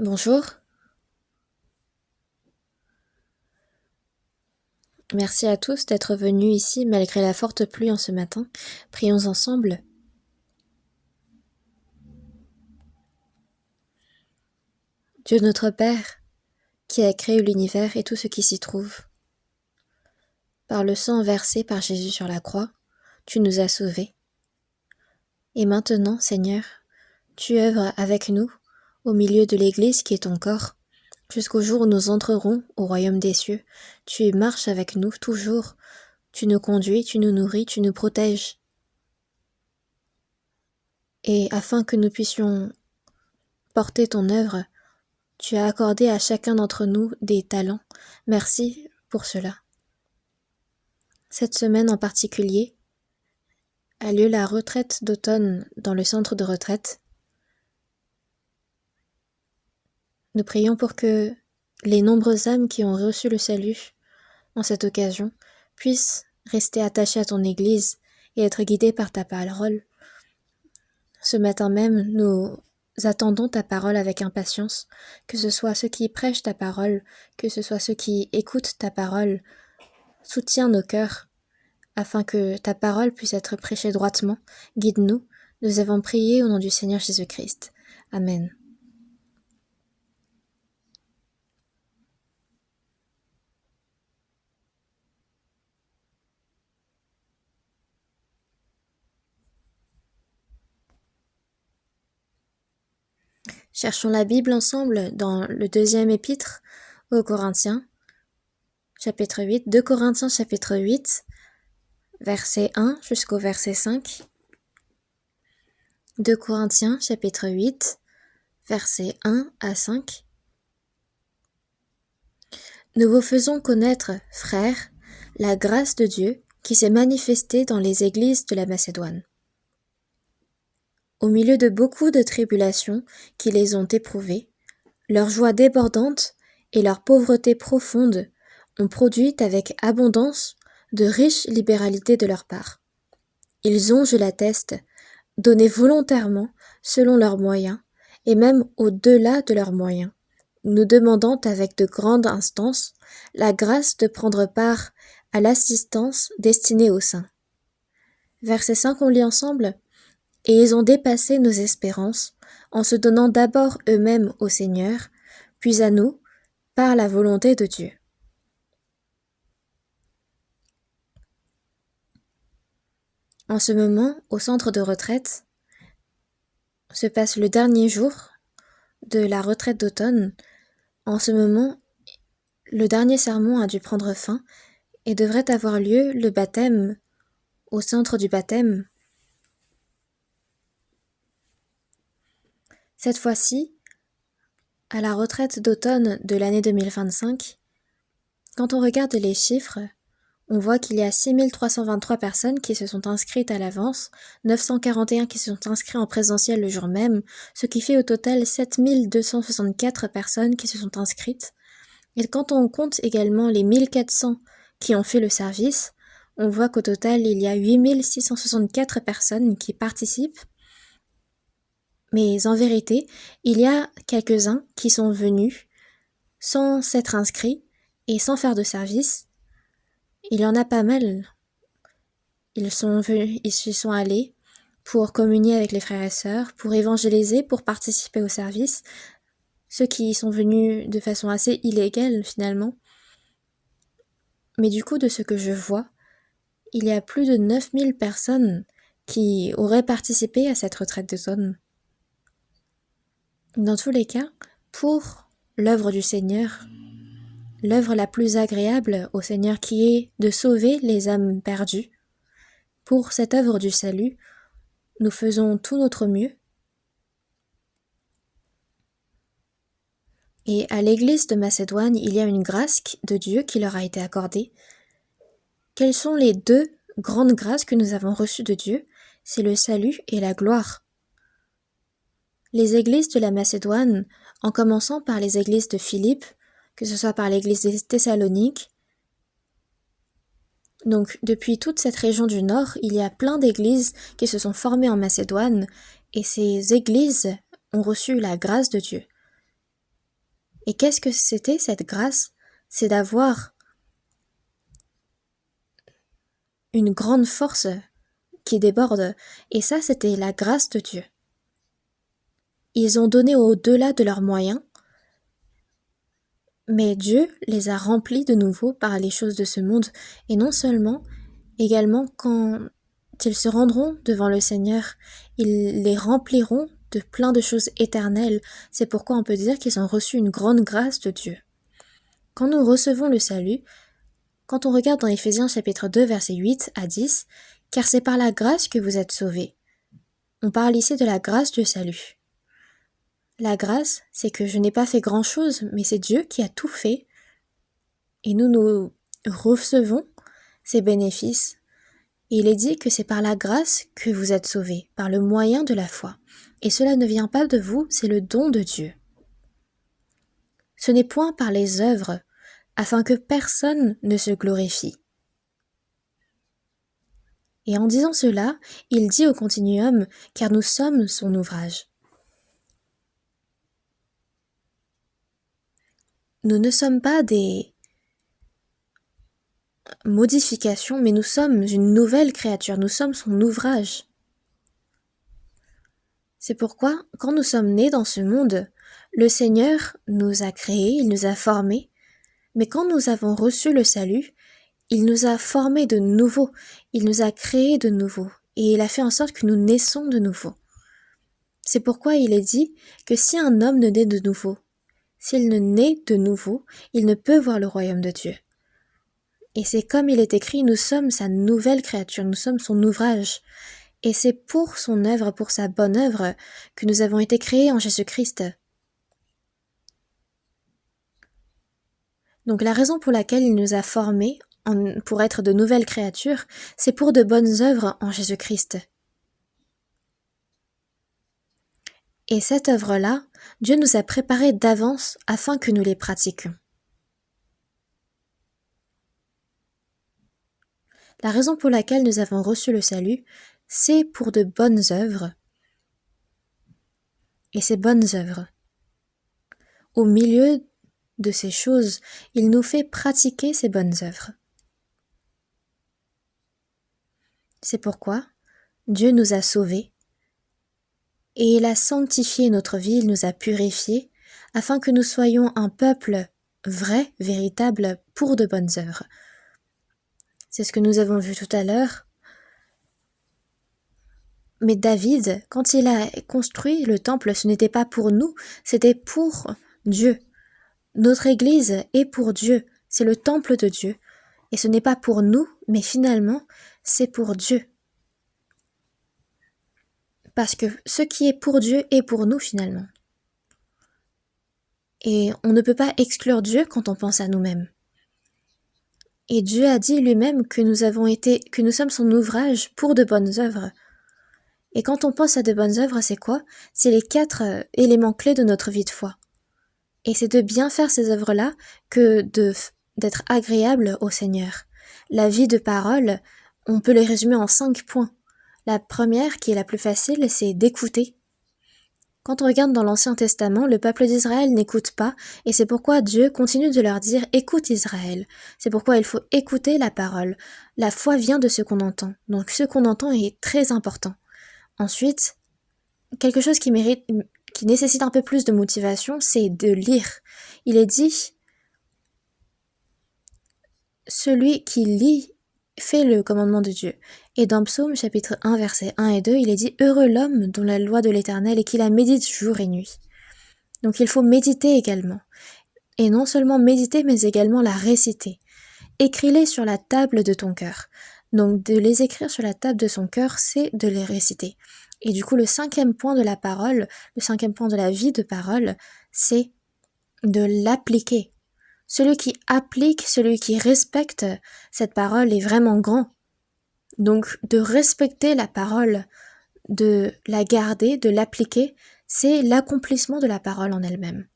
Bonjour, merci à tous d'être venus ici malgré la forte pluie en ce matin. Prions ensemble. Dieu notre Père, qui a créé l'univers et tout ce qui s'y trouve. Par le sang versé par Jésus sur la croix, tu nous as sauvés. Et maintenant, Seigneur, tu œuvres avec nous, au milieu de l'Église qui est ton corps, jusqu'au jour où nous entrerons au royaume des cieux. Tu marches avec nous toujours, tu nous conduis, tu nous nourris, tu nous protèges. Et afin que nous puissions porter ton œuvre, tu as accordé à chacun d'entre nous des talents. Merci pour cela. Cette semaine en particulier a lieu la retraite d'automne dans le centre de retraite. Nous prions pour que les nombreuses âmes qui ont reçu le salut en cette occasion puissent rester attachées à ton Église et être guidées par ta parole. Ce matin même, nous attendons ta parole avec impatience, que ce soit ceux qui prêchent ta parole, que ce soit ceux qui écoutent ta parole. Soutiens nos cœurs, afin que ta parole puisse être prêchée droitement. Guide-nous. Nous avons prié au nom du Seigneur Jésus-Christ. Amen. Cherchons la Bible ensemble dans le deuxième épître aux Corinthiens, chapitre 8, 2 Corinthiens chapitre 8, verset 1 jusqu'au verset 5. 2 Corinthiens chapitre 8, versets 1 à 5. Nous vous faisons connaître, frères, la grâce de Dieu qui s'est manifestée dans les églises de la Macédoine. Au milieu de beaucoup de tribulations qui les ont éprouvées, leur joie débordante et leur pauvreté profonde ont produit avec abondance de riches libéralités de leur part. Ils ont, je l'atteste, donné volontairement selon leurs moyens, et même au-delà de leurs moyens, nous demandant avec de grandes instances la grâce de prendre part à l'assistance destinée aux saints. Verset 5, on lit ensemble. Et ils ont dépassé nos espérances en se donnant d'abord eux-mêmes au Seigneur, puis à nous, par la volonté de Dieu. En ce moment, au centre de retraite, se passe le dernier jour de la retraite d'automne. En ce moment, le dernier sermon a dû prendre fin et devrait avoir lieu le baptême au centre du baptême. Cette fois-ci, à la retraite d'automne de l'année 2025, quand on regarde les chiffres, on voit qu'il y a 6323 personnes qui se sont inscrites à l'avance, 941 qui se sont inscrits en présentiel le jour même, ce qui fait au total 7264 personnes qui se sont inscrites. Et quand on compte également les 1400 qui ont fait le service, on voit qu'au total il y a 8664 personnes qui participent. Mais en vérité, il y a quelques-uns qui sont venus sans s'être inscrits et sans faire de service. Il y en a pas mal. Ils y sont allés pour communier avec les frères et sœurs, pour évangéliser, pour participer au service. Ceux qui sont venus de façon assez illégale finalement. Mais du coup, de ce que je vois, il y a plus de 9000 personnes qui auraient participé à cette retraite d'automne. Dans tous les cas, pour l'œuvre du Seigneur, l'œuvre la plus agréable au Seigneur qui est de sauver les âmes perdues, pour cette œuvre du salut, nous faisons tout notre mieux. Et à l'église de Macédoine, il y a une grâce de Dieu qui leur a été accordée. Quelles sont les deux grandes grâces que nous avons reçues de Dieu? C'est le salut et la gloire. Les églises de la Macédoine, en commençant par les églises de Philippe, que ce soit par l'église des Thessaloniques, donc depuis toute cette région du nord, il y a plein d'églises qui se sont formées en Macédoine, et ces églises ont reçu la grâce de Dieu. Et qu'est-ce que c'était cette grâce? C'est d'avoir une grande force qui déborde. Et ça, c'était la grâce de Dieu. Ils ont donné au-delà de leurs moyens, mais Dieu les a remplis de nouveau par les choses de ce monde. Et non seulement, également quand ils se rendront devant le Seigneur, ils les rempliront de plein de choses éternelles. C'est pourquoi on peut dire qu'ils ont reçu une grande grâce de Dieu. Quand nous recevons le salut, quand on regarde dans Éphésiens chapitre 2 versets 8 à 10, car c'est par la grâce que vous êtes sauvés. On parle ici de la grâce du salut. La grâce, c'est que je n'ai pas fait grand-chose, mais c'est Dieu qui a tout fait. Et nous recevons ces bénéfices. Et il est dit que c'est par la grâce que vous êtes sauvés, par le moyen de la foi. Et cela ne vient pas de vous, c'est le don de Dieu. Ce n'est point par les œuvres, afin que personne ne se glorifie. Et en disant cela, il dit au continuum, car nous sommes son ouvrage. Nous ne sommes pas des modifications, mais nous sommes une nouvelle créature, nous sommes son ouvrage. C'est pourquoi, quand nous sommes nés dans ce monde, le Seigneur nous a créés, il nous a formés, mais quand nous avons reçu le salut, il nous a formés de nouveau, il nous a créés de nouveau, et il a fait en sorte que nous naissons de nouveau. C'est pourquoi il est dit que si un homme ne naît de nouveau, s'il ne naît de nouveau, il ne peut voir le royaume de Dieu. Et c'est comme il est écrit, nous sommes sa nouvelle créature, nous sommes son ouvrage. Et c'est pour son œuvre, pour sa bonne œuvre, que nous avons été créés en Jésus-Christ. Donc la raison pour laquelle il nous a formés pour être de nouvelles créatures, c'est pour de bonnes œuvres en Jésus-Christ. Et cette œuvre-là, Dieu nous a préparées d'avance afin que nous les pratiquions. La raison pour laquelle nous avons reçu le salut, c'est pour de bonnes œuvres. Et ces bonnes œuvres, au milieu de ces choses, il nous fait pratiquer ces bonnes œuvres. C'est pourquoi Dieu nous a sauvés et il a sanctifié notre vie, il nous a purifiés afin que nous soyons un peuple vrai, véritable, pour de bonnes œuvres. C'est ce que nous avons vu tout à l'heure. Mais David, quand il a construit le temple, ce n'était pas pour nous, c'était pour Dieu. Notre Église est pour Dieu, c'est le temple de Dieu. Et ce n'est pas pour nous, mais finalement, c'est pour Dieu. Parce que ce qui est pour Dieu est pour nous finalement. Et on ne peut pas exclure Dieu quand on pense à nous-mêmes. Et Dieu a dit lui-même que nous sommes son ouvrage pour de bonnes œuvres. Et quand on pense à de bonnes œuvres, c'est quoi? C'est les 4 éléments clés de notre vie de foi. Et c'est de bien faire ces œuvres-là que d'être agréable au Seigneur. La vie de parole, on peut les résumer en 5 points. La première, qui est la plus facile, c'est d'écouter. Quand on regarde dans l'Ancien Testament, le peuple d'Israël n'écoute pas, et c'est pourquoi Dieu continue de leur dire « Écoute Israël ». C'est pourquoi il faut écouter la parole. La foi vient de ce qu'on entend, donc ce qu'on entend est très important. Ensuite, quelque chose qui nécessite un peu plus de motivation, c'est de lire. Il est dit « Celui qui lit fait le commandement de Dieu ». Et dans Psaume chapitre 1, versets 1 et 2, il est dit « Heureux l'homme dont la loi de l'Éternel et qui la médite jour et nuit ». Donc il faut méditer également. Et non seulement méditer, mais également la réciter. Écris-les sur la table de ton cœur. Donc de les écrire sur la table de son cœur, c'est de les réciter. Et du coup, le 5e point de la parole, le 5e point de la vie de parole, c'est de l'appliquer. Celui qui applique, celui qui respecte cette parole est vraiment grand. Donc, de respecter la parole, de la garder, de l'appliquer, c'est l'accomplissement de la parole en elle-même.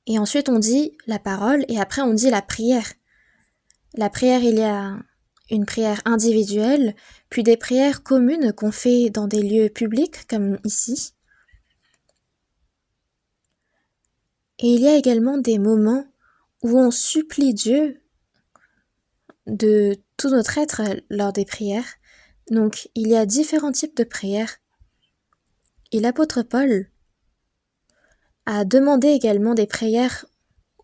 Et ensuite, on dit la parole et après, on dit la prière. La prière, il y a une prière individuelle, puis des prières communes qu'on fait dans des lieux publics, comme ici. Et il y a également des moments où on supplie Dieu de tout notre être lors des prières. Donc il y a différents types de prières. Et l'apôtre Paul a demandé également des prières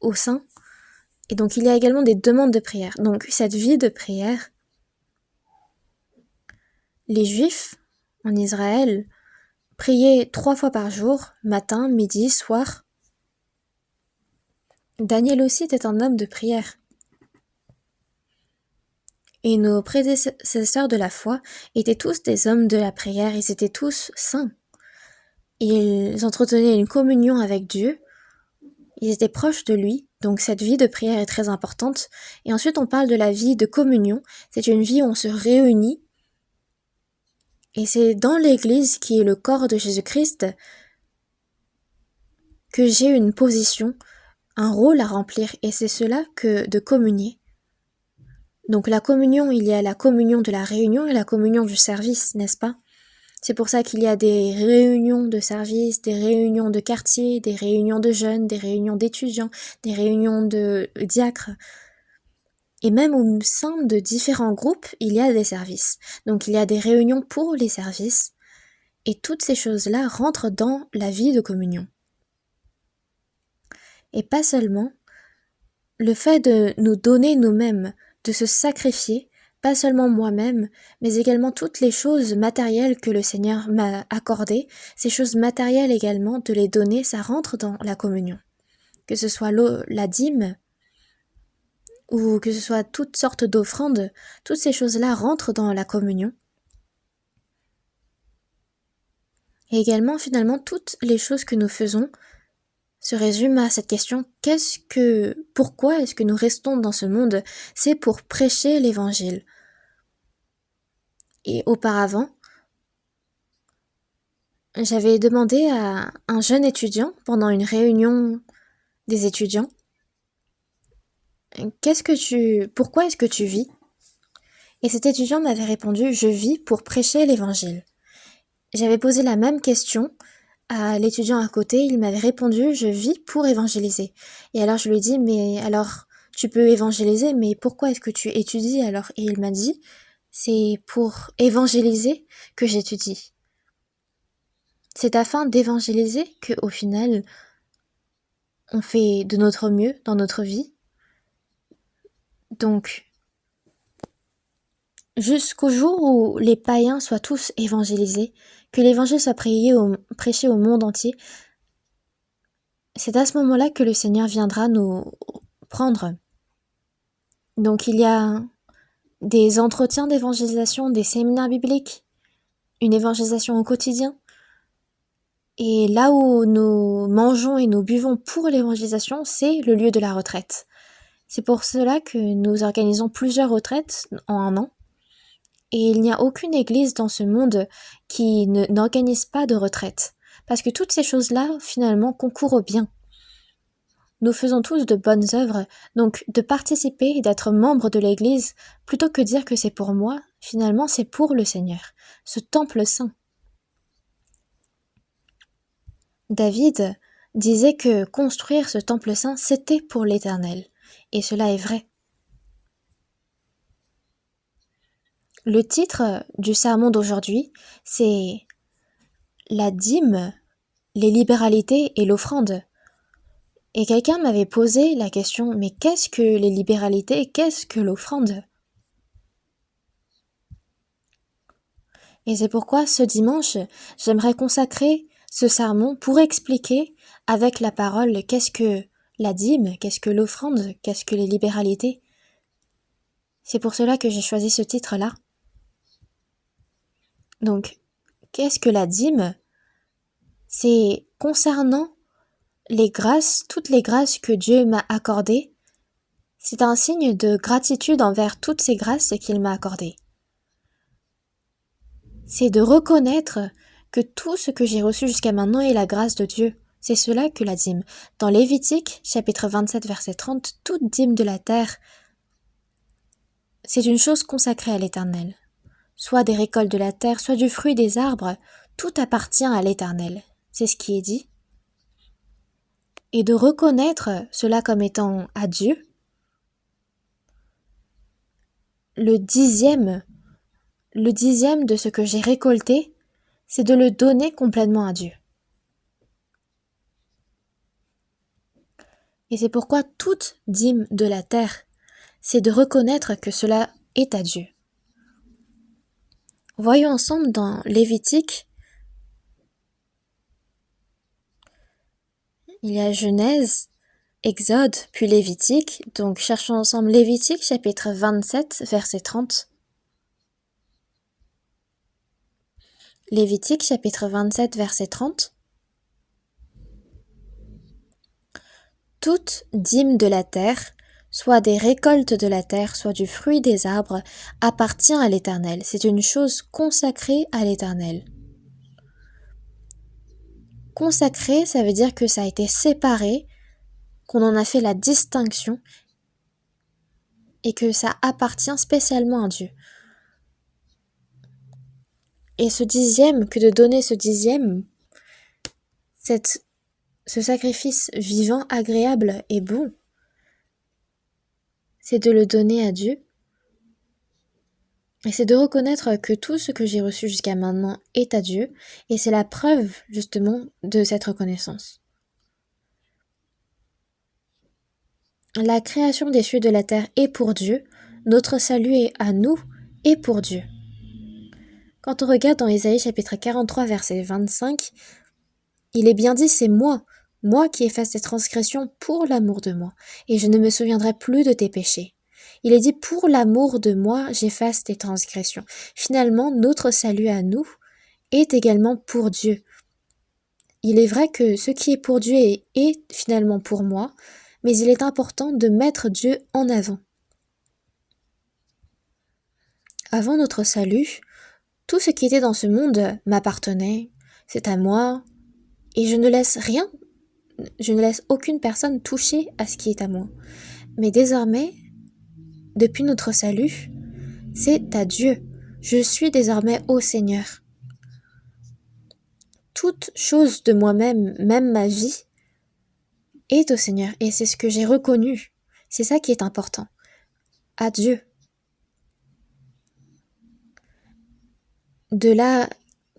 aux saints. Et donc il y a également des demandes de prière. Donc cette vie de prière, les Juifs en Israël priaient 3 fois par jour, matin, midi, soir. Daniel aussi était un homme de prière. Et nos prédécesseurs de la foi étaient tous des hommes de la prière, ils étaient tous saints. Ils entretenaient une communion avec Dieu, ils étaient proches de lui, donc cette vie de prière est très importante. Et ensuite on parle de la vie de communion, c'est une vie où on se réunit, et c'est dans l'Église qui est le corps de Jésus-Christ que j'ai une position, un rôle à remplir, et c'est cela que de communier. Donc la communion, il y a la communion de la réunion et la communion du service, n'est-ce pas? C'est pour ça qu'il y a des réunions de service, des réunions de quartier, des réunions de jeunes, des réunions d'étudiants, des réunions de diacres. Et même au sein de différents groupes, il y a des services. Donc il y a des réunions pour les services. Et toutes ces choses-là rentrent dans la vie de communion. Et pas seulement le fait de nous donner nous-mêmes, de se sacrifier, pas seulement moi-même, mais également toutes les choses matérielles que le Seigneur m'a accordées, ces choses matérielles également, de les donner, ça rentre dans la communion. Que ce soit la dîme, ou que ce soit toutes sortes d'offrandes, toutes ces choses-là rentrent dans la communion. Et également, finalement, toutes les choses que nous faisons se résument à cette question, pourquoi est-ce que nous restons dans ce monde? C'est pour prêcher l'évangile. Et auparavant, j'avais demandé à un jeune étudiant, pendant une réunion des étudiants, pourquoi est-ce que tu vis? Et cet étudiant m'avait répondu, je vis pour prêcher l'évangile. J'avais posé la même question à l'étudiant à côté, il m'avait répondu, je vis pour évangéliser. Et alors je lui ai dit, mais alors tu peux évangéliser, mais pourquoi est-ce que tu étudies alors? Et il m'a dit, c'est pour évangéliser que j'étudie. C'est afin d'évangéliser que, au final, on fait de notre mieux dans notre vie. Donc, jusqu'au jour où les païens soient tous évangélisés, que l'évangile soit prêché au monde entier, c'est à ce moment-là que le Seigneur viendra nous prendre. Donc il y a des entretiens d'évangélisation, des séminaires bibliques, une évangélisation au quotidien. Et là où nous mangeons et nous buvons pour l'évangélisation, c'est le lieu de la retraite. C'est pour cela que nous organisons plusieurs retraites en un an. Et il n'y a aucune église dans ce monde qui n'organise pas de retraite. Parce que toutes ces choses-là, finalement, concourent au bien. Nous faisons tous de bonnes œuvres, donc de participer et d'être membre de l'église, plutôt que dire que c'est pour moi, finalement c'est pour le Seigneur, ce temple saint. David disait que construire ce temple saint, c'était pour l'Éternel, et cela est vrai. Le titre du sermon d'aujourd'hui, c'est la dîme, les libéralités et l'offrande. Et quelqu'un m'avait posé la question, mais qu'est-ce que les libéralités et qu'est-ce que l'offrande? Et c'est pourquoi ce dimanche, j'aimerais consacrer ce sermon pour expliquer avec la parole qu'est-ce que la dîme, qu'est-ce que l'offrande, qu'est-ce que les libéralités. C'est pour cela que j'ai choisi ce titre-là. Donc, qu'est-ce que la dîme? C'est concernant les grâces, toutes les grâces que Dieu m'a accordées. C'est un signe de gratitude envers toutes ces grâces qu'il m'a accordées. C'est de reconnaître que tout ce que j'ai reçu jusqu'à maintenant est la grâce de Dieu. C'est cela que la dîme. Dans Lévitique, chapitre 27, verset 30, toute dîme de la terre, c'est une chose consacrée à l'Éternel. Soit des récoltes de la terre, soit du fruit des arbres, tout appartient à l'Éternel. C'est ce qui est dit. et de reconnaître cela comme étant à Dieu, le dixième, le dixième de ce que j'ai récolté, c'est de le donner complètement à Dieu. Et c'est pourquoi toute dîme de la terre, c'est de reconnaître que cela est à Dieu. Voyons ensemble dans Lévitique, il y a Genèse, Exode, puis Lévitique. Donc cherchons ensemble Lévitique chapitre 27, verset 30. Lévitique chapitre 27, verset 30. Toute dîme de la terre, soit des récoltes de la terre, soit du fruit des arbres, appartient à l'Éternel. C'est une chose consacrée à l'Éternel. Consacré, ça veut dire que ça a été séparé, qu'on en a fait la distinction et que ça appartient spécialement à Dieu. Et ce dixième, que de donner ce dixième, ce sacrifice vivant, agréable et bon, c'est de le donner à Dieu. Et c'est de reconnaître que tout ce que j'ai reçu jusqu'à maintenant est à Dieu, et c'est la preuve justement de cette reconnaissance. La création des cieux et de la terre est pour Dieu, notre salut est à nous et pour Dieu. Quand on regarde dans Ésaïe chapitre 43 verset 25, il est bien dit, c'est moi qui ai fait cette transgression pour l'amour de moi, et je ne me souviendrai plus de tes péchés. Il est dit, pour l'amour de moi, j'efface tes transgressions. Finalement, notre salut à nous est également pour Dieu. Il est vrai que ce qui est pour Dieu est finalement pour moi, mais il est important de mettre Dieu en avant. Avant notre salut, tout ce qui était dans ce monde m'appartenait, c'est à moi, et je ne laisse aucune personne toucher à ce qui est à moi. Mais désormais, depuis notre salut, c'est à Dieu. Je suis désormais au Seigneur. Toute chose de moi-même, même ma vie, est au Seigneur. Et c'est ce que j'ai reconnu. C'est ça qui est important. À Dieu. De là,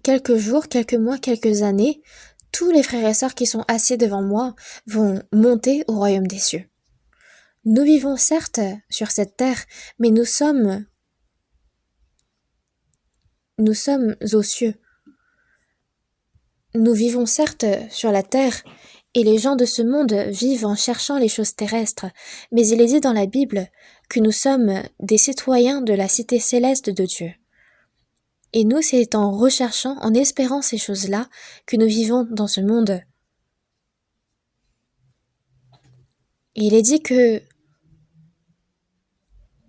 quelques jours, quelques mois, quelques années, tous les frères et sœurs qui sont assis devant moi vont monter au royaume des cieux. Nous vivons certes sur cette terre, mais nous sommes aux cieux. Nous vivons certes sur la terre, et les gens de ce monde vivent en cherchant les choses terrestres, mais il est dit dans la Bible que nous sommes des citoyens de la cité céleste de Dieu. Et nous, c'est en recherchant, en espérant ces choses-là, que nous vivons dans ce monde. Et il est dit que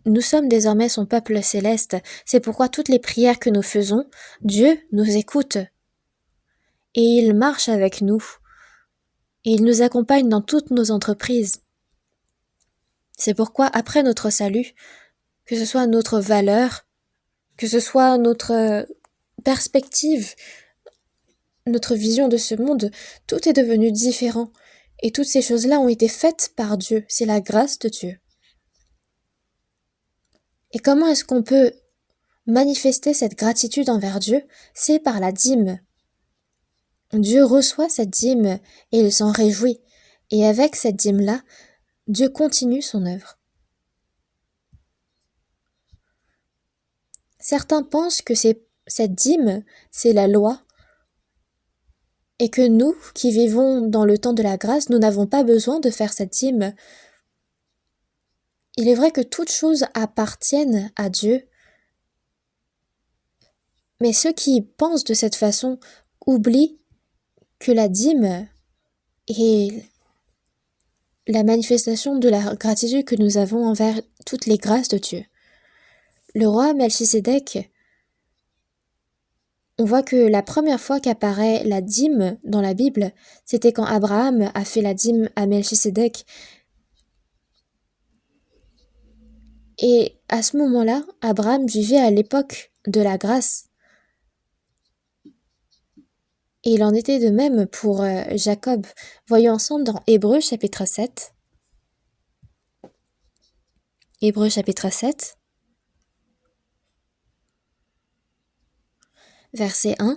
nous sommes désormais son peuple céleste, c'est pourquoi toutes les prières que nous faisons, Dieu nous écoute. Et il marche avec nous. Et il nous accompagne dans toutes nos entreprises. C'est pourquoi, après notre salut, que ce soit notre valeur, que ce soit notre perspective, notre vision de ce monde, tout est devenu différent. Et toutes ces choses-là ont été faites par Dieu. C'est la grâce de Dieu. Et comment est-ce qu'on peut manifester cette gratitude envers Dieu? C'est par la dîme. Dieu reçoit cette dîme et il s'en réjouit. Et avec cette dîme-là, Dieu continue son œuvre. Certains pensent que cette dîme, c'est la loi, et que nous, qui vivons dans le temps de la grâce, nous n'avons pas besoin de faire cette dîme. Il est vrai que toutes choses appartiennent à Dieu, mais ceux qui pensent de cette façon oublient que la dîme est la manifestation de la gratitude que nous avons envers toutes les grâces de Dieu. Le roi Melchisédek, on voit que la première fois qu'apparaît la dîme dans la Bible, c'était quand Abraham a fait la dîme à Melchisédek. Et à ce moment-là, Abraham vivait à l'époque de la grâce. Et il en était de même pour Jacob. Voyons ensemble dans Hébreux chapitre 7. Hébreux chapitre 7, verset 1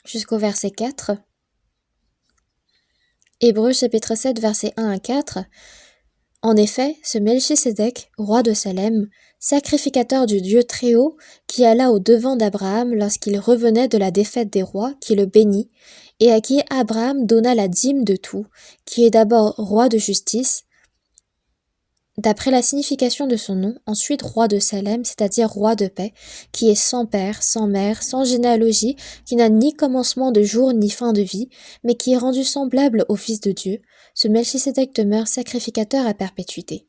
jusqu'au verset 4. Hébreux chapitre 7, verset 1 à 4. En effet, ce Melchisédek, roi de Salem, sacrificateur du Dieu Très-Haut, qui alla au-devant d'Abraham lorsqu'il revenait de la défaite des rois, qui le bénit, et à qui Abraham donna la dîme de tout, qui est d'abord roi de justice, d'après la signification de son nom, ensuite roi de Salem, c'est-à-dire roi de paix, qui est sans père, sans mère, sans généalogie, qui n'a ni commencement de jour ni fin de vie, mais qui est rendu semblable au Fils de Dieu, ce Melchisédek demeure sacrificateur à perpétuité.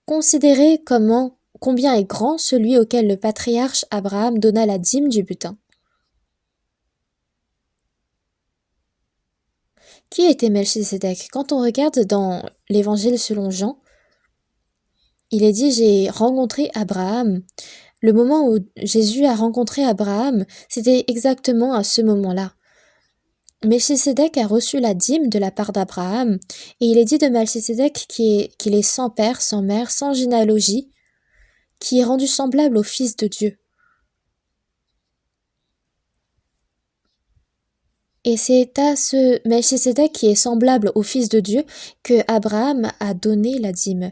Considérez combien est grand celui auquel le patriarche Abraham donna la dîme du butin. Qui était Melchisédek? Quand on regarde dans l'évangile selon Jean, il est dit, j'ai rencontré Abraham. Le moment où Jésus a rencontré Abraham, c'était exactement à ce moment-là. Melchisédek a reçu la dîme de la part d'Abraham, et il est dit de Melchisédek qu'il est sans père, sans mère, sans généalogie, qui est rendu semblable au Fils de Dieu. Et c'est à ce Melchisédek qui est semblable au Fils de Dieu que Abraham a donné la dîme.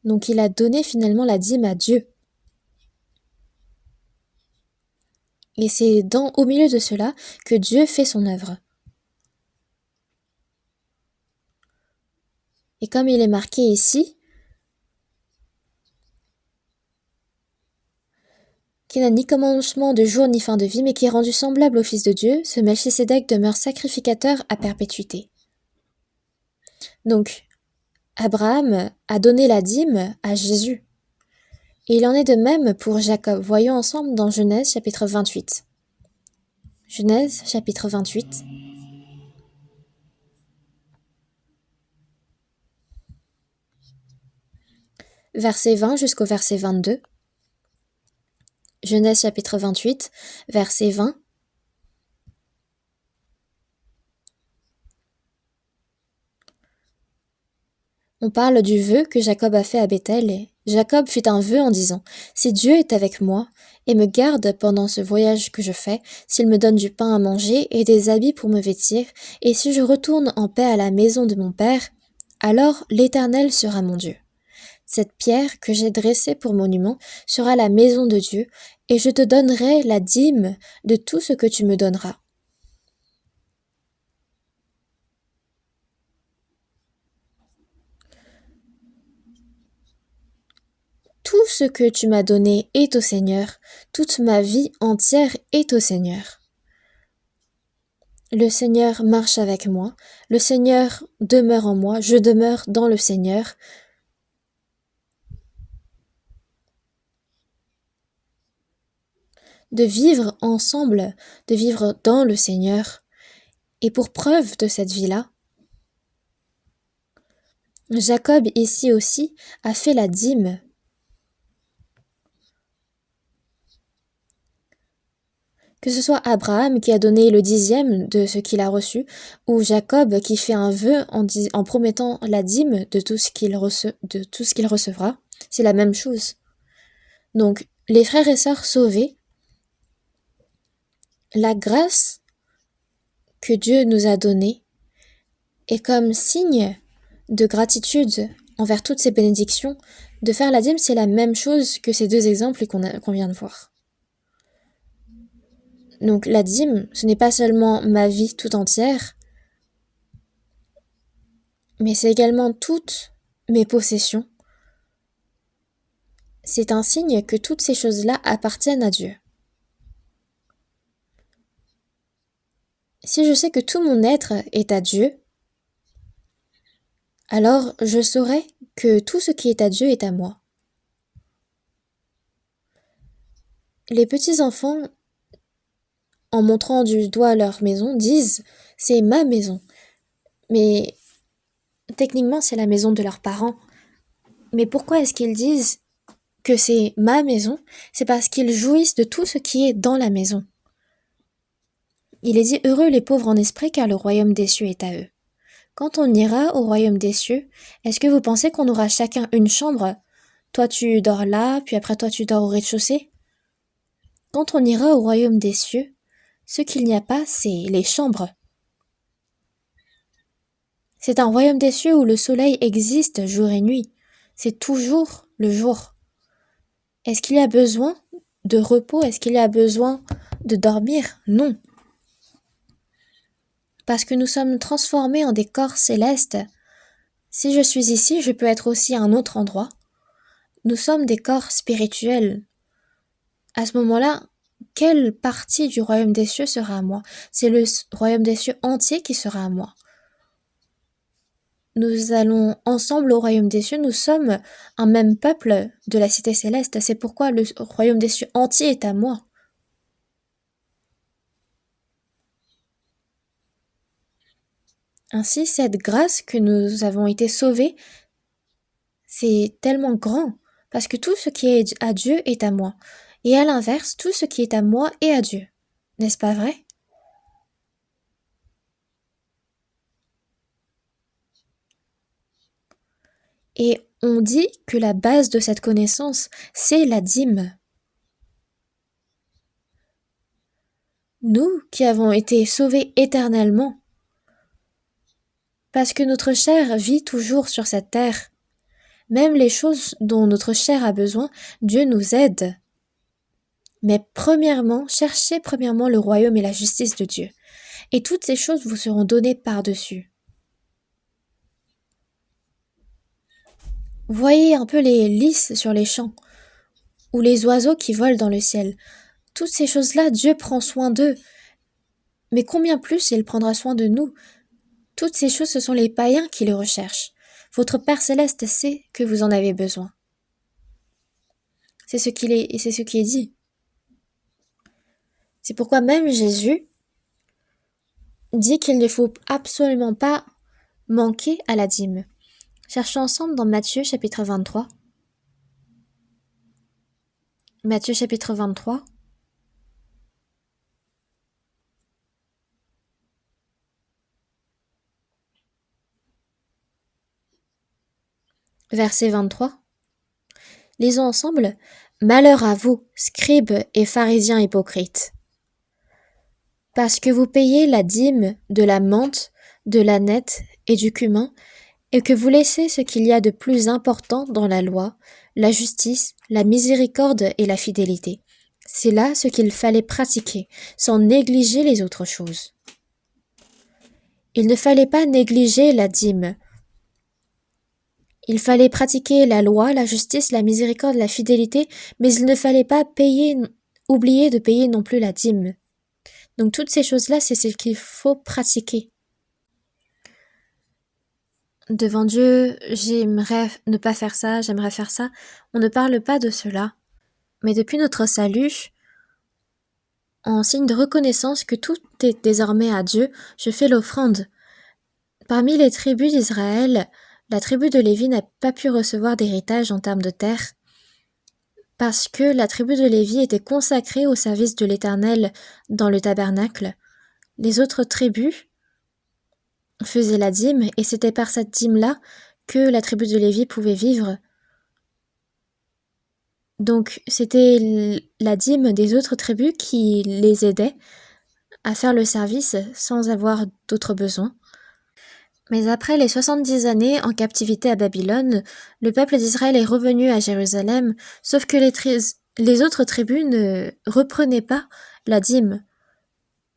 Donc il a donné finalement la dîme à Dieu. Et c'est au milieu de cela que Dieu fait son œuvre. Et comme il est marqué ici, qui n'a ni commencement de jour ni fin de vie, mais qui est rendu semblable au Fils de Dieu, ce Melchisédek demeure sacrificateur à perpétuité. Donc, Abraham a donné la dîme à Jésus. Et il en est de même pour Jacob. Voyons ensemble dans Genèse chapitre 28. Genèse chapitre 28. Verset 20 jusqu'au verset 22. Genèse chapitre 28, verset 20. On parle du vœu que Jacob a fait à Béthel. Jacob fit un vœu en disant, « Si Dieu est avec moi et me garde pendant ce voyage que je fais, s'il me donne du pain à manger et des habits pour me vêtir, et si je retourne en paix à la maison de mon père, alors l'Éternel sera mon Dieu. Cette pierre que j'ai dressée pour monument sera la maison de Dieu, et je te donnerai la dîme de tout ce que tu me donneras. » Tout ce que tu m'as donné est au Seigneur, toute ma vie entière est au Seigneur. Le Seigneur marche avec moi, le Seigneur demeure en moi, je demeure dans le Seigneur. De vivre ensemble, de vivre dans le Seigneur. Et pour preuve de cette vie-là, Jacob ici aussi a fait la dîme. Que ce soit Abraham qui a donné le 10e de ce qu'il a reçu, ou Jacob qui fait un vœu en promettant la dîme de tout ce qu'il recevra, c'est la même chose. Donc, les frères et sœurs sauvés, la grâce que Dieu nous a donnée est comme signe de gratitude envers toutes ces bénédictions. De faire la dîme, c'est la même chose que ces deux exemples qu'on vient de voir. Donc la dîme, ce n'est pas seulement ma vie tout entière, mais c'est également toutes mes possessions. C'est un signe que toutes ces choses-là appartiennent à Dieu. Si je sais que tout mon être est à Dieu, alors je saurai que tout ce qui est à Dieu est à moi. Les petits-enfants, en montrant du doigt leur maison, disent « c'est ma maison ». Mais techniquement, c'est la maison de leurs parents. Mais pourquoi est-ce qu'ils disent que c'est ma maison, c'est parce qu'ils jouissent de tout ce qui est dans la maison. Il est dit heureux les pauvres en esprit, car le royaume des cieux est à eux. Quand on ira au royaume des cieux, est-ce que vous pensez qu'on aura chacun une chambre? Toi tu dors là, puis après toi tu dors au rez-de-chaussée? Quand on ira au royaume des cieux, ce qu'il n'y a pas, c'est les chambres. C'est un royaume des cieux où le soleil existe jour et nuit. C'est toujours le jour. Est-ce qu'il y a besoin de repos? Est-ce qu'il y a besoin de dormir? Non. Parce que nous sommes transformés en des corps célestes. Si je suis ici, je peux être aussi à un autre endroit. Nous sommes des corps spirituels. À ce moment-là, quelle partie du royaume des cieux sera à moi? C'est le royaume des cieux entier qui sera à moi. Nous allons ensemble au royaume des cieux, nous sommes un même peuple de la cité céleste, c'est pourquoi le royaume des cieux entier est à moi. Ainsi, cette grâce que nous avons été sauvés, c'est tellement grand, parce que tout ce qui est à Dieu est à moi, et à l'inverse, tout ce qui est à moi est à Dieu. N'est-ce pas vrai? Et on dit que la base de cette connaissance, c'est la dîme. Nous qui avons été sauvés éternellement, parce que notre chair vit toujours sur cette terre. Même les choses dont notre chair a besoin, Dieu nous aide. Mais premièrement, cherchez premièrement le royaume et la justice de Dieu. Et toutes ces choses vous seront données par-dessus. Voyez un peu les lys sur les champs, ou les oiseaux qui volent dans le ciel. Toutes ces choses-là, Dieu prend soin d'eux. Mais combien plus il prendra soin de nous? Toutes ces choses, ce sont les païens qui les recherchent. Votre Père Céleste sait que vous en avez besoin. C'est ce qui est dit. C'est pourquoi même Jésus dit qu'il ne faut absolument pas manquer à la dîme. Cherchons ensemble dans Matthieu chapitre 23. Matthieu chapitre 23. Verset 23. Lisons ensemble. Malheur à vous, scribes et pharisiens hypocrites, parce que vous payez la dîme de la menthe, de l'âneth et du cumin, et que vous laissez ce qu'il y a de plus important dans la loi, la justice, la miséricorde et la fidélité. C'est là ce qu'il fallait pratiquer, sans négliger les autres choses. Il ne fallait pas négliger la dîme. Il fallait pratiquer la loi, la justice, la miséricorde, la fidélité, mais il ne fallait pas oublier de payer non plus la dîme. Donc toutes ces choses-là, c'est ce qu'il faut pratiquer. Devant Dieu, j'aimerais ne pas faire ça, j'aimerais faire ça. On ne parle pas de cela. Mais depuis notre salut, en signe de reconnaissance que tout est désormais à Dieu, je fais l'offrande. Parmi les tribus d'Israël, la tribu de Lévi n'a pas pu recevoir d'héritage en termes de terre, parce que la tribu de Lévi était consacrée au service de l'Éternel dans le tabernacle. Les autres tribus faisaient la dîme, et c'était par cette dîme-là que la tribu de Lévi pouvait vivre. Donc c'était la dîme des autres tribus qui les aidait à faire le service sans avoir d'autres besoins. Mais après les 70 années en captivité à Babylone, le peuple d'Israël est revenu à Jérusalem, sauf que les autres tribus ne reprenaient pas la dîme.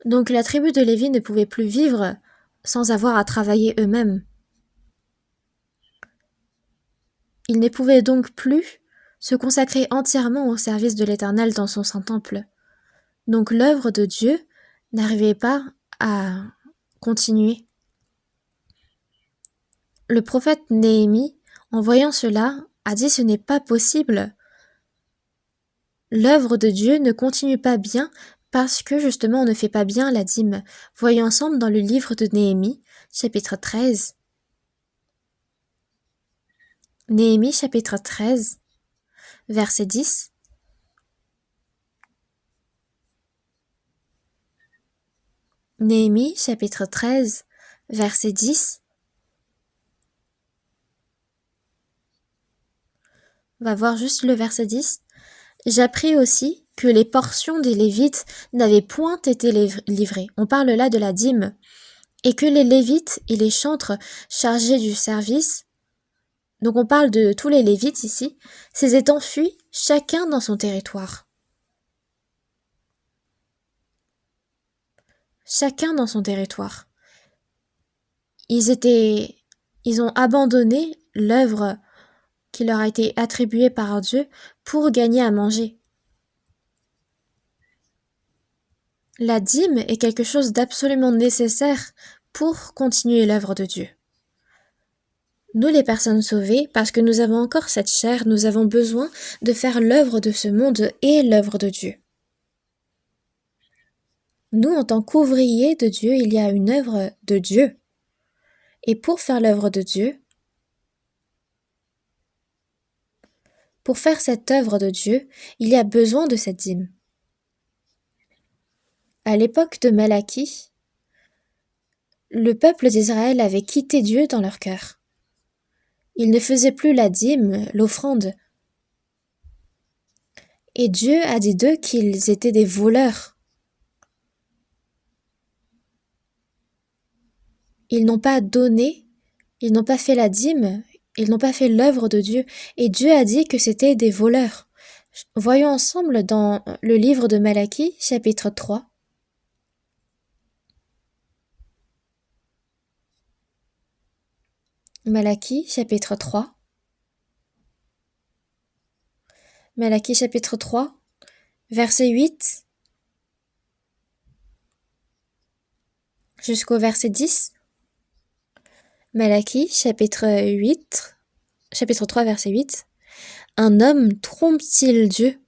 Donc la tribu de Lévi ne pouvait plus vivre sans avoir à travailler eux-mêmes. Ils ne pouvaient donc plus se consacrer entièrement au service de l'Éternel dans son saint temple. Donc l'œuvre de Dieu n'arrivait pas à continuer. Le prophète Néhémie, en voyant cela, a dit: ce n'est pas possible. L'œuvre de Dieu ne continue pas bien parce que justement on ne fait pas bien la dîme. Voyons ensemble dans le livre de Néhémie, chapitre 13. Néhémie, chapitre 13, verset 10. Néhémie, chapitre 13, verset 10. On va voir juste le verset 10. J'appris aussi que les portions des Lévites n'avaient point été livrées. On parle là de la dîme. Et que les Lévites et les chantres chargés du service, donc on parle de tous les Lévites ici, s'étaient enfuis chacun dans son territoire. Chacun dans son territoire. Ils ont abandonné l'œuvre qui leur a été attribuée par Dieu pour gagner à manger. La dîme est quelque chose d'absolument nécessaire pour continuer l'œuvre de Dieu. Nous les personnes sauvées, parce que nous avons encore cette chair, nous avons besoin de faire l'œuvre de ce monde et l'œuvre de Dieu. Nous, en tant qu'ouvriers de Dieu, il y a une œuvre de Dieu. Et pour faire l'œuvre de Dieu, pour faire cette œuvre de Dieu, il y a besoin de cette dîme. À l'époque de Malachie, le peuple d'Israël avait quitté Dieu dans leur cœur. Ils ne faisaient plus la dîme, l'offrande. Et Dieu a dit d'eux qu'ils étaient des voleurs. Ils n'ont pas donné, ils n'ont pas fait la dîme, ils n'ont pas fait l'œuvre de Dieu. Et Dieu a dit que c'était des voleurs. Voyons ensemble dans le livre de Malachie, chapitre 3. Malachie, chapitre 3. Malachie, chapitre 3, verset 8 jusqu'au verset 10. Malachie, chapitre 3, verset 8. Un homme trompe-t-il Dieu?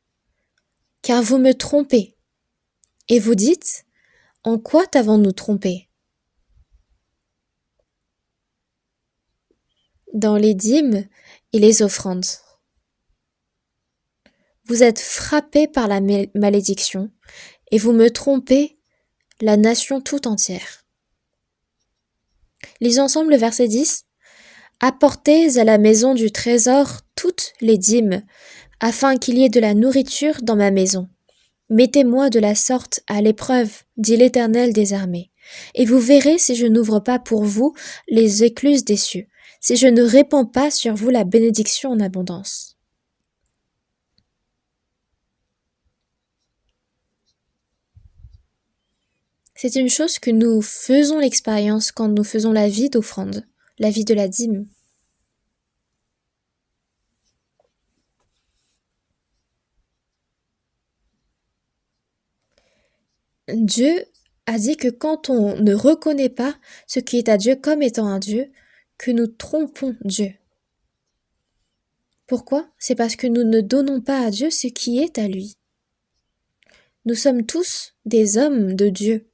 Car vous me trompez. Et vous dites, en quoi t'avons-nous trompé? Dans les dîmes et les offrandes. Vous êtes frappés par la malédiction, et vous me trompez, la nation tout entière. Lisons ensemble le verset 10. Apportez à la maison du trésor toutes les dîmes, afin qu'il y ait de la nourriture dans ma maison. Mettez-moi de la sorte à l'épreuve, dit l'Éternel des armées, et vous verrez si je n'ouvre pas pour vous les écluses des cieux, si je ne répands pas sur vous la bénédiction en abondance. C'est une chose que nous faisons l'expérience quand nous faisons la vie d'offrande, la vie de la dîme. Dieu a dit que quand on ne reconnaît pas ce qui est à Dieu comme étant un Dieu, que nous trompons Dieu. Pourquoi? C'est parce que nous ne donnons pas à Dieu ce qui est à lui. Nous sommes tous des hommes de Dieu.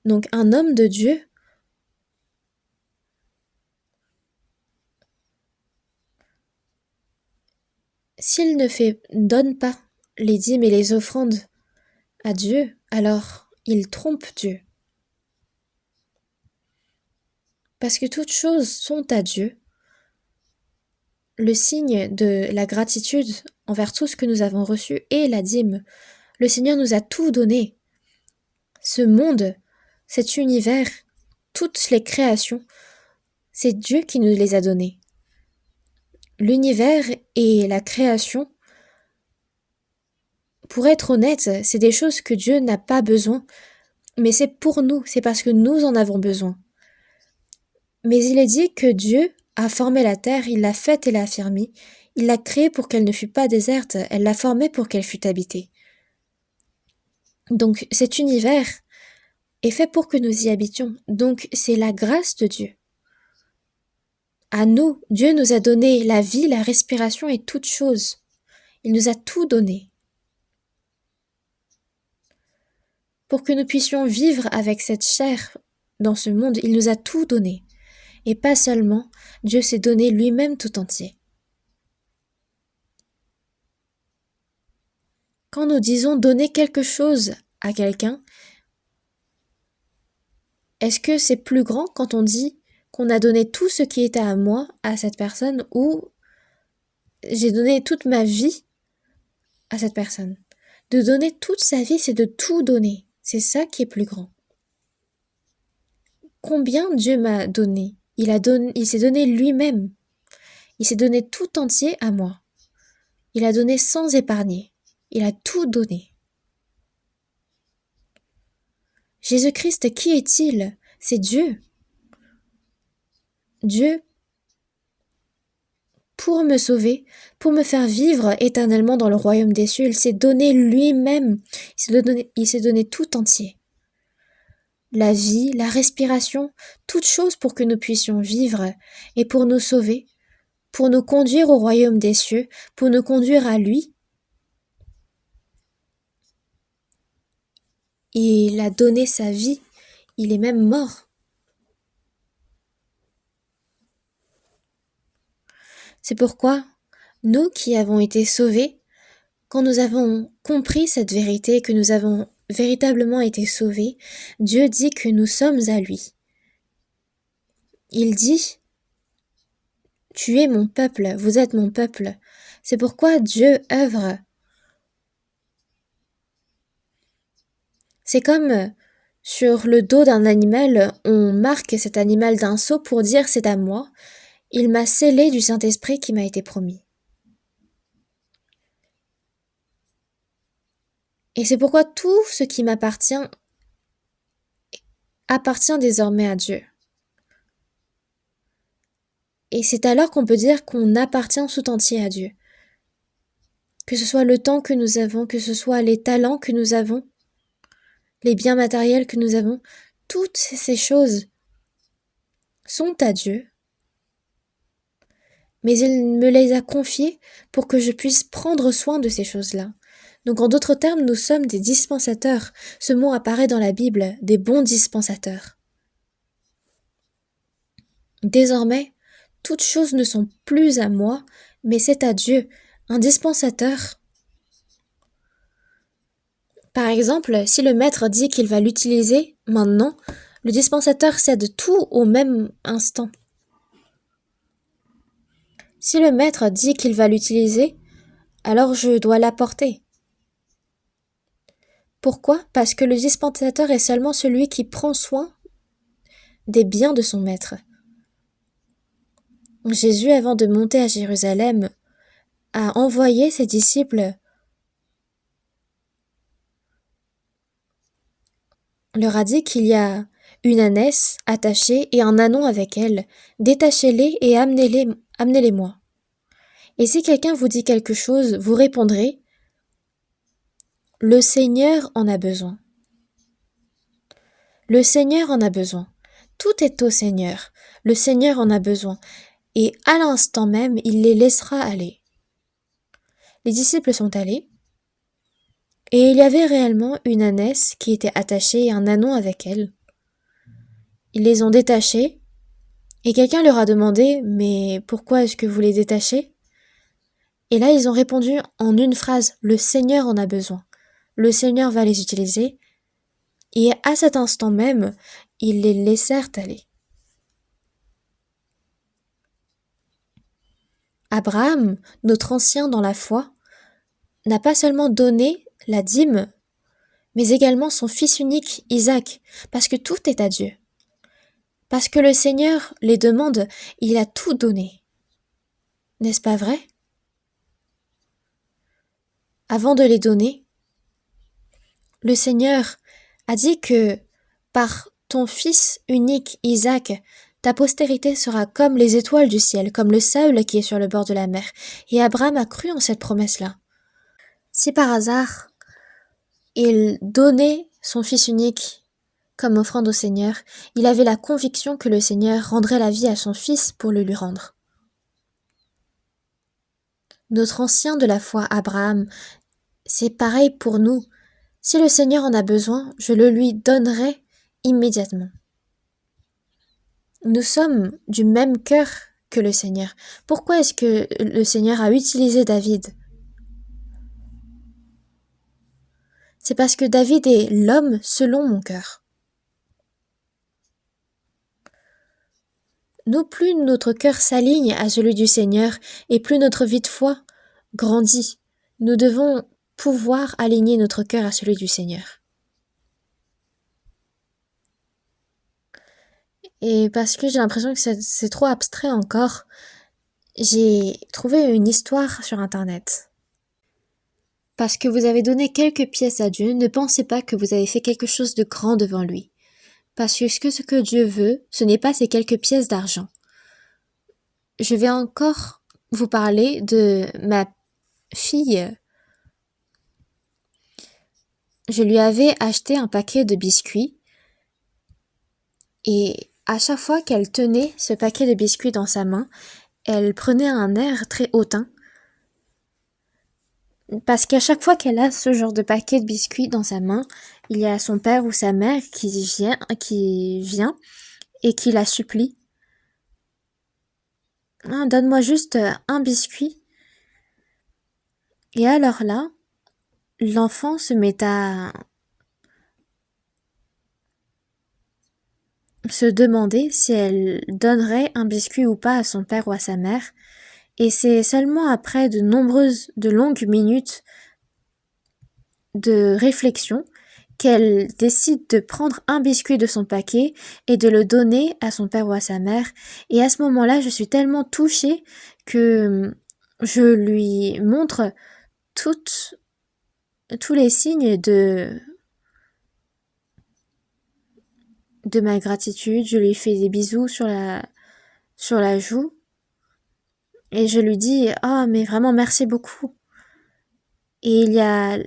Donc un homme de Dieu s'il ne donne pas les dîmes et les offrandes à Dieu, alors il trompe Dieu. Parce que toutes choses sont à Dieu. Le signe de la gratitude envers tout ce que nous avons reçu est la dîme. Le Seigneur nous a tout donné. Ce monde, cet univers, toutes les créations, c'est Dieu qui nous les a données. L'univers et la création, pour être honnête, c'est des choses que Dieu n'a pas besoin, mais c'est pour nous, c'est parce que nous en avons besoin. Mais il est dit que Dieu a formé la terre, il l'a faite et l'a affermie, il l'a créée pour qu'elle ne fût pas déserte, elle l'a formée pour qu'elle fût habitée. Donc cet univers est fait pour que nous y habitions, donc c'est la grâce de Dieu. À nous, Dieu nous a donné la vie, la respiration et toutes choses. Il nous a tout donné. Pour que nous puissions vivre avec cette chair dans ce monde, il nous a tout donné. Et pas seulement, Dieu s'est donné lui-même tout entier. quand nous disons donner quelque chose à quelqu'un, est-ce que c'est plus grand quand on dit qu'on a donné tout ce qui était à moi à cette personne ou j'ai donné toute ma vie à cette personne? De donner toute sa vie, c'est de tout donner. C'est ça qui est plus grand. Combien Dieu m'a donné? Il s'est donné lui-même. Il s'est donné tout entier à moi. Il a donné sans épargner. Il a tout donné. Jésus-Christ, qui est-il? C'est Dieu. Dieu, pour me sauver, pour me faire vivre éternellement dans le royaume des cieux, il s'est donné lui-même. Il s'est donné tout entier. La vie, la respiration, toutes choses pour que nous puissions vivre et pour nous sauver, pour nous conduire au royaume des cieux, pour nous conduire à lui. Il a donné sa vie, il est même mort. C'est pourquoi, nous qui avons été sauvés, quand nous avons compris cette vérité, que nous avons véritablement été sauvés, Dieu dit que nous sommes à lui. Il dit, tu es mon peuple, vous êtes mon peuple. C'est pourquoi Dieu œuvre. C'est comme sur le dos d'un animal, on marque cet animal d'un sceau pour dire c'est à moi. Il m'a scellé du Saint-Esprit qui m'a été promis. Et c'est pourquoi tout ce qui m'appartient appartient désormais à Dieu. Et c'est alors qu'on peut dire qu'on appartient tout entier à Dieu. Que ce soit le temps que nous avons, que ce soit les talents que nous avons, les biens matériels que nous avons, toutes ces choses sont à Dieu. Mais il me les a confiées pour que je puisse prendre soin de ces choses-là. Donc en d'autres termes, nous sommes des dispensateurs. Ce mot apparaît dans la Bible, des bons dispensateurs. Désormais, toutes choses ne sont plus à moi, mais c'est à Dieu, un dispensateur. Par exemple, si le maître dit qu'il va l'utiliser maintenant, le dispensateur cède tout au même instant. Si le maître dit qu'il va l'utiliser, alors je dois l'apporter. Pourquoi? Parce que le dispensateur est seulement celui qui prend soin des biens de son maître. Jésus, avant de monter à Jérusalem, a envoyé ses disciples, leur a dit qu'il y a une ânesse attachée et un ânon avec elle. Détachez-les et amenez-les-moi. Et si quelqu'un vous dit quelque chose, vous répondrez, le Seigneur en a besoin. Le Seigneur en a besoin. Tout est au Seigneur. Le Seigneur en a besoin. Et à l'instant même, il les laissera aller. Les disciples sont allés. Et il y avait réellement une ânesse qui était attachée et un ânon avec elle. Ils les ont détachés. Et quelqu'un leur a demandé, mais pourquoi est-ce que vous les détachez? Et là, ils ont répondu en une phrase, le Seigneur en a besoin. Le Seigneur va les utiliser. Et à cet instant même, ils les laissèrent aller. Abraham, notre ancien dans la foi, n'a pas seulement donné la dîme, mais également son fils unique, Isaac, parce que tout est à Dieu. Parce que le Seigneur les demande, il a tout donné. N'est-ce pas vrai? Avant de les donner, le Seigneur a dit que par ton fils unique, Isaac, ta postérité sera comme les étoiles du ciel, comme le sable qui est sur le bord de la mer. Et Abraham a cru en cette promesse-là. Si par hasard, il donnait son fils unique comme offrande au Seigneur, il avait la conviction que le Seigneur rendrait la vie à son fils pour le lui rendre. Notre ancien de la foi, Abraham, c'est pareil pour nous. Si le Seigneur en a besoin, je le lui donnerai immédiatement. Nous sommes du même cœur que le Seigneur. Pourquoi est-ce que le Seigneur a utilisé David? c'est parce que David est l'homme selon mon cœur. Non plus notre cœur s'aligne à celui du Seigneur et plus notre vie de foi grandit. Nous devons pouvoir aligner notre cœur à celui du Seigneur. Et parce que j'ai l'impression que c'est trop abstrait encore, j'ai trouvé une histoire sur Internet. Parce que vous avez donné quelques pièces à Dieu, ne pensez pas que vous avez fait quelque chose de grand devant lui. Parce que ce que Dieu veut, ce n'est pas ces quelques pièces d'argent. Je vais encore vous parler de ma fille. Je lui avais acheté un paquet de biscuits et à chaque fois qu'elle tenait ce paquet de biscuits dans sa main, elle prenait un air très hautain. Parce qu'à chaque fois qu'elle a ce genre de paquet de biscuits dans sa main, il y a son père ou sa mère qui vient et qui la supplie. Ah, donne-moi juste un biscuit. Et alors là, l'enfant se met à se demander si elle donnerait un biscuit ou pas à son père ou à sa mère. Et c'est seulement après de longues minutes de réflexion qu'elle décide de prendre un biscuit de son paquet et de le donner à son père ou à sa mère. Et à ce moment-là, je suis tellement touchée que je lui montre tous les signes de ma gratitude. Je lui fais des bisous sur la joue et je lui dis « Oh, mais vraiment merci beaucoup ». Et il y a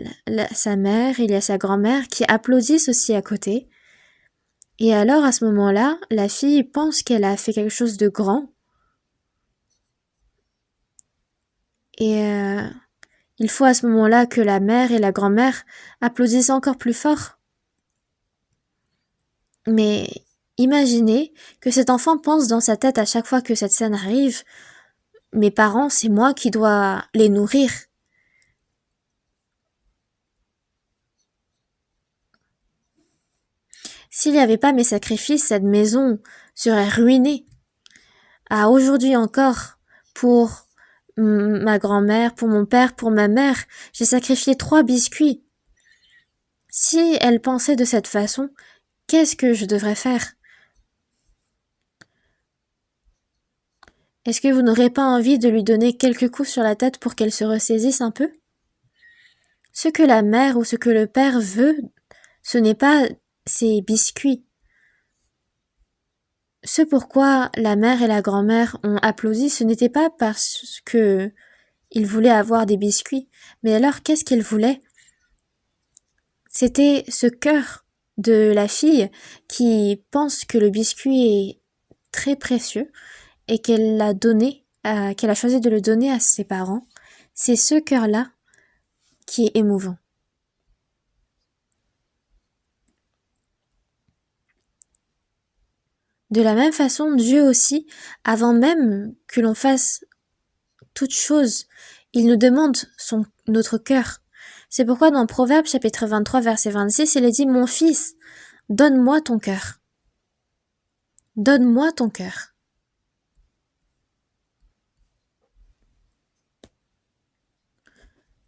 sa mère, il y a sa grand-mère qui applaudissent aussi à côté. Et alors, à ce moment-là, la fille pense qu'elle a fait quelque chose de grand. Et il faut à ce moment-là que la mère et la grand-mère applaudissent encore plus fort. Mais imaginez que cet enfant pense dans sa tête à chaque fois que cette scène arrive, mes parents, c'est moi qui dois les nourrir. S'il n'y avait pas mes sacrifices, cette maison serait ruinée. À aujourd'hui encore, pour ma grand-mère, pour mon père, pour ma mère, j'ai sacrifié 3 biscuits. Si elle pensait de cette façon, qu'est-ce que je devrais faire? Est-ce que vous n'aurez pas envie de lui donner quelques coups sur la tête pour qu'elle se ressaisisse un peu? Ce que la mère ou ce que le père veut, ce n'est pas ces biscuits. Ce pourquoi la mère et la grand-mère ont applaudi, ce n'était pas parce que ils voulaient avoir des biscuits, mais alors qu'est-ce qu'ils voulaient? C'était ce cœur de la fille qui pense que le biscuit est très précieux et qu'elle a choisi de le donner à ses parents. C'est ce cœur-là qui est émouvant. De la même façon, Dieu aussi, avant même que l'on fasse toute chose, il nous demande notre cœur. C'est pourquoi dans Proverbes chapitre 23 verset 26, il est dit « Mon fils, donne-moi ton cœur. Donne-moi ton cœur. »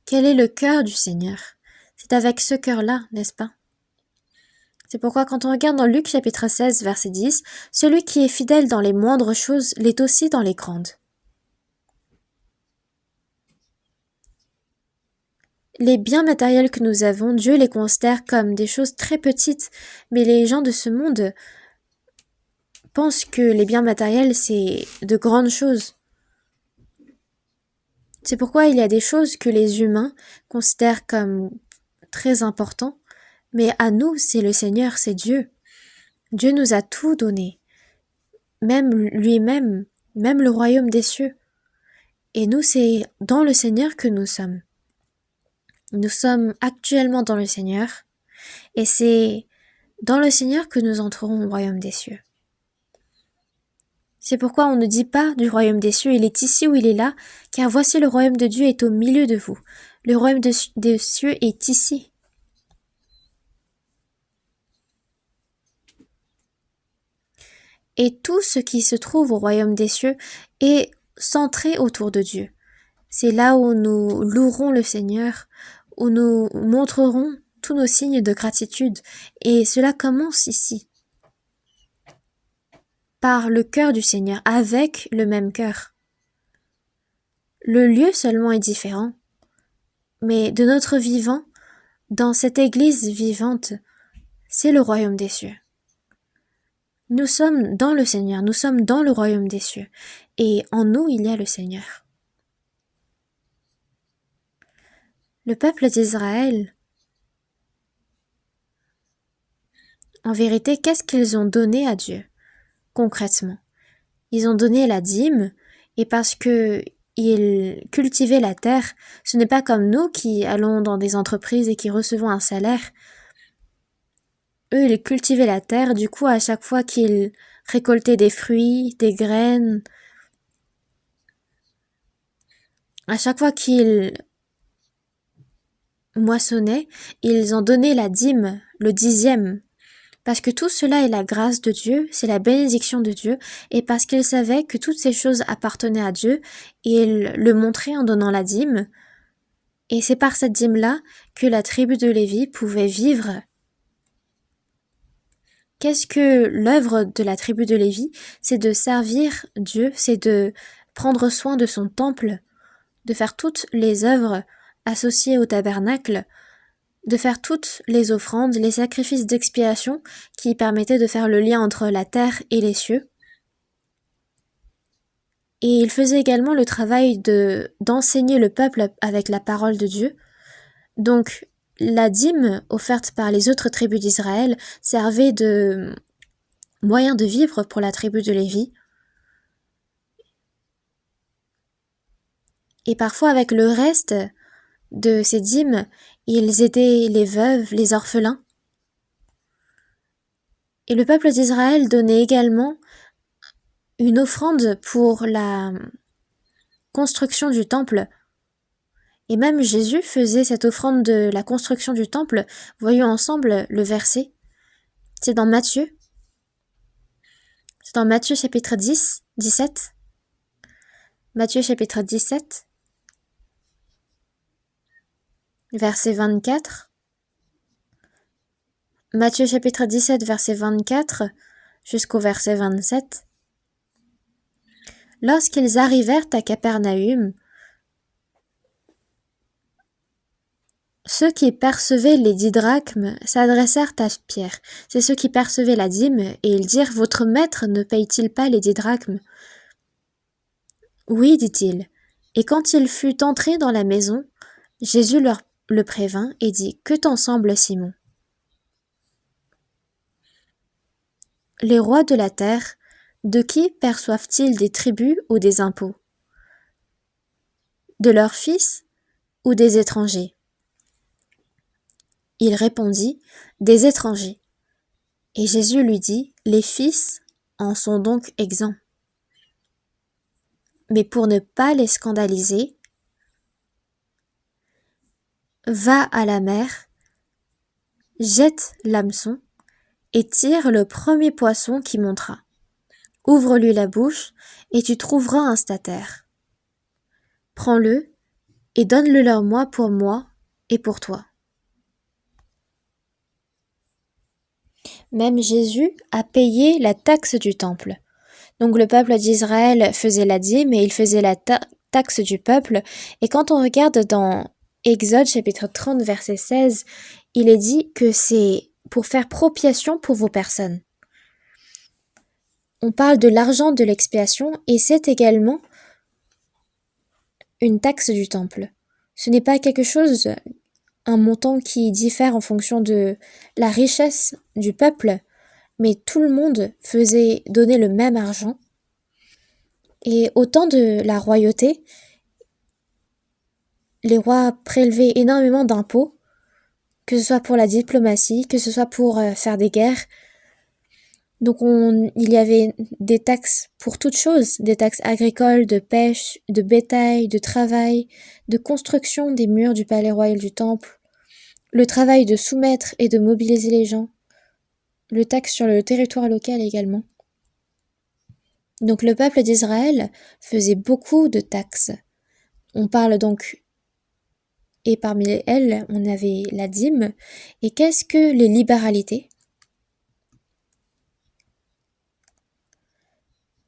Quel est le cœur du Seigneur? C'est avec ce cœur-là, n'est-ce pas? C'est pourquoi quand on regarde dans Luc chapitre 16 verset 10, celui qui est fidèle dans les moindres choses l'est aussi dans les grandes. Les biens matériels que nous avons, Dieu les considère comme des choses très petites, mais les gens de ce monde pensent que les biens matériels, c'est de grandes choses. C'est pourquoi il y a des choses que les humains considèrent comme très importantes, mais à nous, c'est le Seigneur, c'est Dieu. Dieu nous a tout donné, même lui-même, même le royaume des cieux. Et nous, c'est dans le Seigneur que nous sommes. Nous sommes actuellement dans le Seigneur, et c'est dans le Seigneur que nous entrerons au royaume des cieux. C'est pourquoi on ne dit pas du royaume des cieux, il est ici ou il est là, car voici le royaume de Dieu est au milieu de vous. Le royaume des cieux est ici. Et tout ce qui se trouve au royaume des cieux est centré autour de Dieu. C'est là où nous louerons le Seigneur, où nous montrerons tous nos signes de gratitude. Et cela commence ici, par le cœur du Seigneur, avec le même cœur. Le lieu seulement est différent, mais de notre vivant, dans cette Église vivante, c'est le royaume des cieux. Nous sommes dans le Seigneur, nous sommes dans le royaume des cieux, et en nous il y a le Seigneur. Le peuple d'Israël, en vérité, qu'est-ce qu'ils ont donné à Dieu, concrètement? Ils ont donné la dîme, et parce que ils cultivaient la terre, ce n'est pas comme nous qui allons dans des entreprises et qui recevons un salaire. Eux, ils cultivaient la terre, du coup, à chaque fois qu'ils récoltaient des fruits, des graines, à chaque fois qu'ils moissonnaient, ils ont donné la dîme, le 10e. Parce que tout cela est la grâce de Dieu, c'est la bénédiction de Dieu, et parce qu'ils savaient que toutes ces choses appartenaient à Dieu, ils le montraient en donnant la dîme. Et c'est par cette dîme-là que la tribu de Lévi pouvait vivre. Qu'est-ce que l'œuvre de la tribu de Lévi? C'est de servir Dieu, c'est de prendre soin de son temple, de faire toutes les œuvres associées au tabernacle, de faire toutes les offrandes, les sacrifices d'expiation qui permettaient de faire le lien entre la terre et les cieux. Et il faisait également le travail d'enseigner le peuple avec la parole de Dieu. Donc, la dîme offerte par les autres tribus d'Israël servait de moyen de vivre pour la tribu de Lévi. Et parfois, avec le reste de ces dîmes, ils aidaient les veuves, les orphelins. Et le peuple d'Israël donnait également une offrande pour la construction du temple. Et même Jésus faisait cette offrande de la construction du temple. Voyons ensemble le verset. C'est dans Matthieu. C'est dans Matthieu chapitre 10, 17. Matthieu chapitre 17, verset 24. Matthieu chapitre 17, verset 24 jusqu'au verset 27. Lorsqu'ils arrivèrent à Capernaüm, ceux qui percevaient les 10 drachmes s'adressèrent à Pierre. C'est ceux qui percevaient la dîme, et ils dirent: « Votre maître ne paye-t-il pas les 10 drachmes ?» Oui, dit-il. Et quand il fut entré dans la maison, Jésus leur le prévint et dit: « Que t'en semble, Simon ? Les rois de la terre, de qui perçoivent-ils des tributs ou des impôts? De leurs fils ou des étrangers? » Il répondit: « Des étrangers. » Et Jésus lui dit: « Les fils en sont donc exempts. Mais pour ne pas les scandaliser, va à la mer, jette l'hameçon et tire le premier poisson qui montera. Ouvre-lui la bouche et tu trouveras un statère. Prends-le et donne-le leur moi et pour toi. » Même Jésus a payé la taxe du temple. Donc le peuple d'Israël faisait la dîme et il faisait la taxe du peuple. Et quand on regarde dans Exode chapitre 30 verset 16, il est dit que c'est pour faire propiation pour vos personnes. On parle de l'argent de l'expiation et c'est également une taxe du temple. Ce n'est pas quelque chose, un montant qui diffère en fonction de la richesse du peuple, mais tout le monde faisait donner le même argent. Et au temps de la royauté, les rois prélevaient énormément d'impôts, que ce soit pour la diplomatie, que ce soit pour faire des guerres. Donc il y avait des taxes pour toutes choses, des taxes agricoles, de pêche, de bétail, de travail, de construction des murs du palais royal du temple, le travail de soumettre et de mobiliser les gens, le taxe sur le territoire local également. Donc le peuple d'Israël faisait beaucoup de taxes. On parle donc, et parmi elles, on avait la dîme. Et qu'est-ce que les libéralités?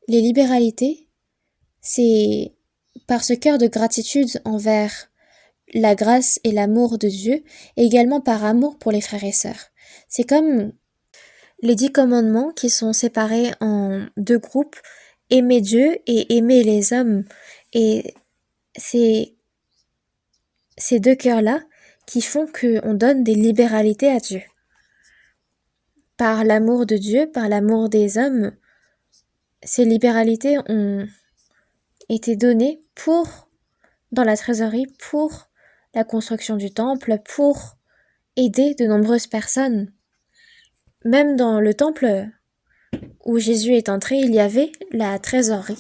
Les libéralités, c'est par ce cœur de gratitude envers la grâce et l'amour de Dieu, et également par amour pour les frères et sœurs. C'est comme les 10 commandements qui sont séparés en deux groupes, aimer Dieu et aimer les hommes. Et c'est ces deux cœurs-là qui font qu'on donne des libéralités à Dieu. Par l'amour de Dieu, par l'amour des hommes, ces libéralités ont été données dans la trésorerie, pour la construction du temple, pour aider de nombreuses personnes. Même dans le temple où Jésus est entré, il y avait la trésorerie.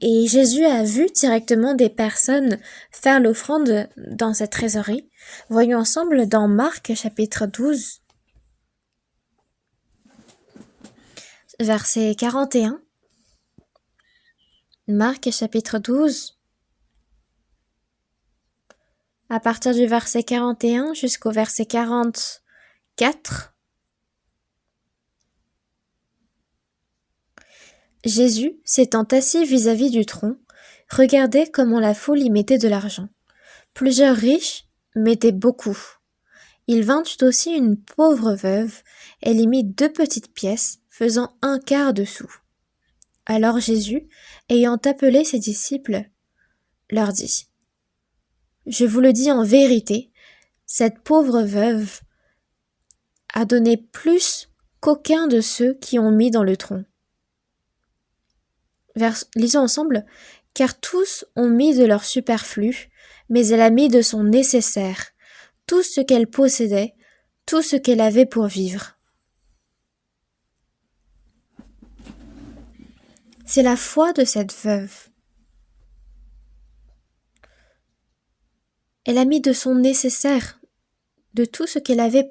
Et Jésus a vu directement des personnes faire l'offrande dans cette trésorerie. Voyons ensemble dans Marc chapitre 12, verset 41. Marc chapitre 12, à partir du verset 41 jusqu'au verset 44. Jésus, s'étant assis vis-à-vis du tronc, regardait comment la foule y mettait de l'argent. Plusieurs riches mettaient beaucoup. Il vint aussi une pauvre veuve, elle y mit 2 petites pièces, faisant 1/4 de sou. Alors Jésus, ayant appelé ses disciples, leur dit : Je vous le dis en vérité, cette pauvre veuve a donné plus qu'aucun de ceux qui ont mis dans le tronc. Lisons ensemble. Car tous ont mis de leur superflu, mais elle a mis de son nécessaire, tout ce qu'elle possédait, tout ce qu'elle avait pour vivre. C'est la foi de cette veuve. Elle a mis de son nécessaire, de tout ce qu'elle avait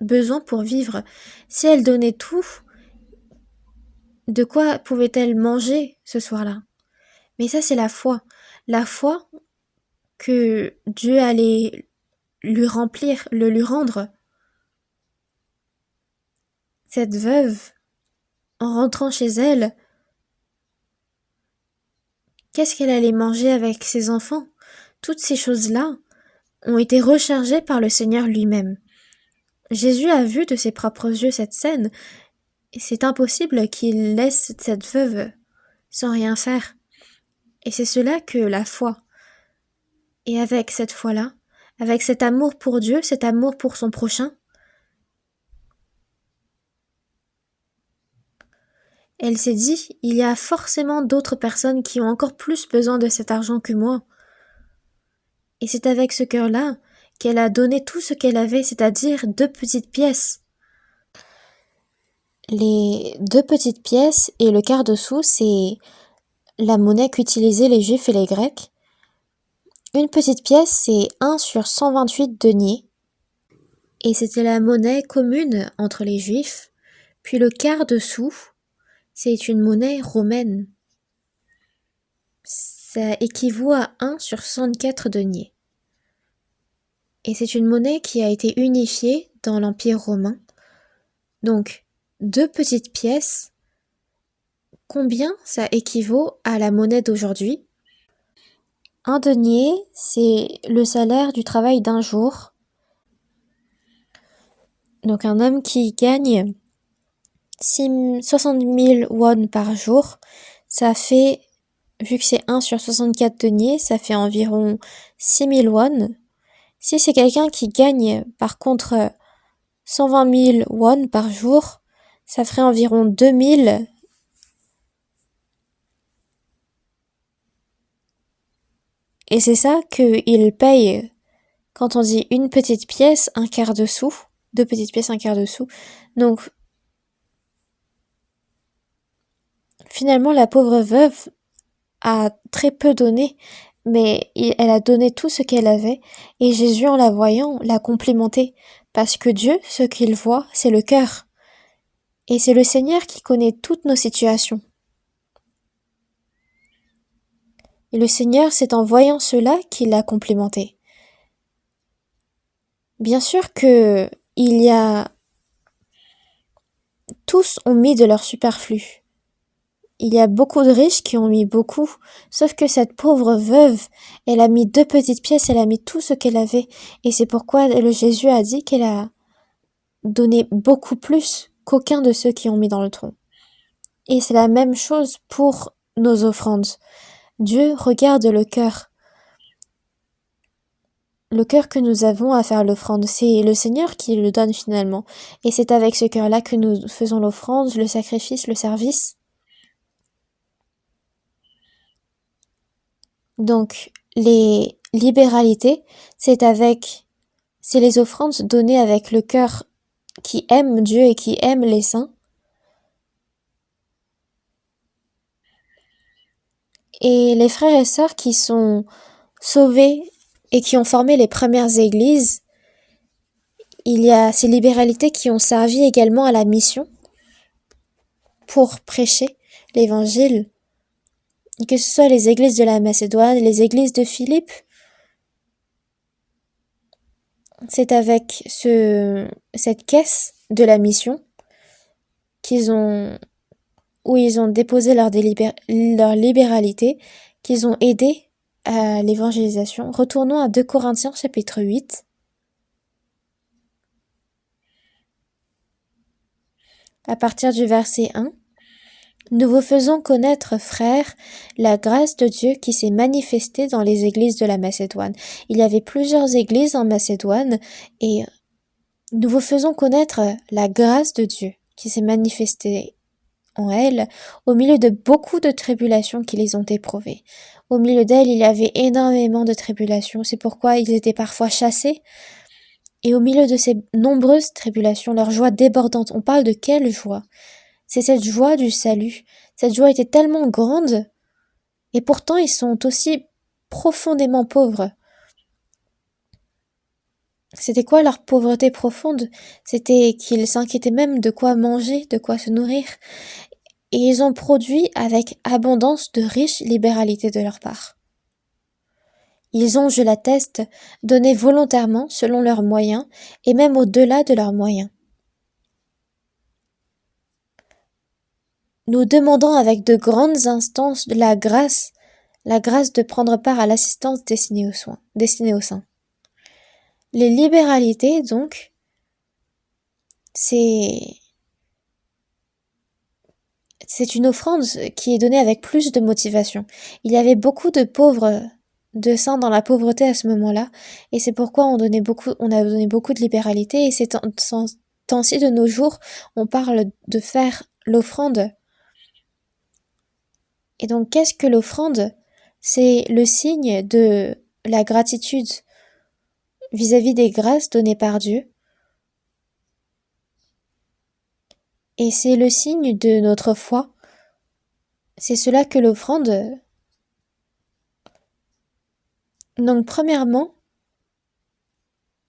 besoin pour vivre. Si elle donnait tout, de quoi pouvait-elle manger ce soir-là? Mais ça, c'est la foi. La foi que Dieu allait lui rendre. Cette veuve, en rentrant chez elle, qu'est-ce qu'elle allait manger avec ses enfants? Toutes ces choses-là ont été rechargées par le Seigneur lui-même. Jésus a vu de ses propres yeux cette scène, et c'est impossible qu'il laisse cette veuve sans rien faire. Et c'est cela que la foi. Et avec cette foi-là, avec cet amour pour Dieu, cet amour pour son prochain, elle s'est dit, il y a forcément d'autres personnes qui ont encore plus besoin de cet argent que moi. Et c'est avec ce cœur-là qu'elle a donné tout ce qu'elle avait, c'est-à-dire 2 petites pièces. Les 2 petites pièces et le quart de sou, c'est la monnaie qu'utilisaient les Juifs et les Grecs. Une petite pièce, c'est 1 sur 128 deniers. Et c'était la monnaie commune entre les Juifs. Puis le quart de sou, c'est une monnaie romaine. Ça équivaut à 1 sur 64 deniers. Et c'est une monnaie qui a été unifiée dans l'Empire romain. Donc, 2 petites pièces, combien ça équivaut à la monnaie d'aujourd'hui? Un denier, c'est le salaire du travail d'un jour. Donc un homme qui gagne 60 000 won par jour, ça fait, vu que c'est 1 sur 64 deniers, ça fait environ 6 000 won. Si c'est quelqu'un qui gagne par contre 120 000 won par jour, ça ferait environ 2 000. Et c'est ça qu'il paye quand on dit une petite pièce, 1/4 de sou, 2 petites pièces, 1/4 de sou. Donc, finalement, la pauvre veuve a très peu donné, mais elle a donné tout ce qu'elle avait, et Jésus, en la voyant, l'a complimenté, Parce que Dieu, ce qu'il voit, c'est le cœur. Et c'est le Seigneur qui connaît toutes nos situations. Et le Seigneur, c'est en voyant cela qu'il l'a complémenté. Bien sûr que tous ont mis de leur superflu. Il y a beaucoup de riches qui ont mis beaucoup, sauf que cette pauvre veuve, elle a mis 2 petites pièces, elle a mis tout ce qu'elle avait, et c'est pourquoi le Jésus a dit qu'elle a donné beaucoup plus qu'aucun de ceux qui ont mis dans le tronc. Et c'est la même chose pour nos offrandes. Dieu regarde le cœur que nous avons à faire l'offrande. C'est le Seigneur qui le donne finalement. Et c'est avec ce cœur-là que nous faisons l'offrande, le sacrifice, le service. Donc, les libéralités, c'est les offrandes données avec le cœur qui aime Dieu et qui aime les saints. Et les frères et sœurs qui sont sauvés et qui ont formé les premières églises, il y a ces libéralités qui ont servi également à la mission pour prêcher l'évangile, que ce soit les églises de la Macédoine, les églises de Philippe. C'est avec cette caisse de la mission où ils ont déposé leur libéralité, qu'ils ont aidé à l'évangélisation. Retournons à 2 Corinthiens chapitre 8. À partir du verset 1. Nous vous faisons connaître, frères, la grâce de Dieu qui s'est manifestée dans les églises de la Macédoine. Il y avait plusieurs églises en Macédoine et nous vous faisons connaître la grâce de Dieu qui s'est manifestée en elles au milieu de beaucoup de tribulations qui les ont éprouvées. Au milieu d'elles, il y avait énormément de tribulations. C'est pourquoi ils étaient parfois chassés. Et au milieu de ces nombreuses tribulations, leur joie débordante, on parle de quelle joie? C'est cette joie du salut. Cette joie était tellement grande, et pourtant ils sont aussi profondément pauvres. C'était quoi leur pauvreté profonde? C'était qu'ils s'inquiétaient même de quoi manger, de quoi se nourrir. Et ils ont produit avec abondance de riches libéralités de leur part. Ils ont, je l'atteste, donné volontairement selon leurs moyens, et même au-delà de leurs moyens. Nous demandons avec de grandes instances de la grâce de prendre part à l'assistance destinée aux saints. Les libéralités, donc, c'est une offrande qui est donnée avec plus de motivation. Il y avait beaucoup de pauvres, de saints dans la pauvreté à ce moment-là, et c'est pourquoi on a donné beaucoup de libéralité, et ces temps-ci de nos jours, on parle de faire l'offrande. Et donc, qu'est-ce que l'offrande? C'est le signe de la gratitude vis-à-vis des grâces données par Dieu. Et c'est le signe de notre foi. C'est cela que l'offrande. Donc, premièrement,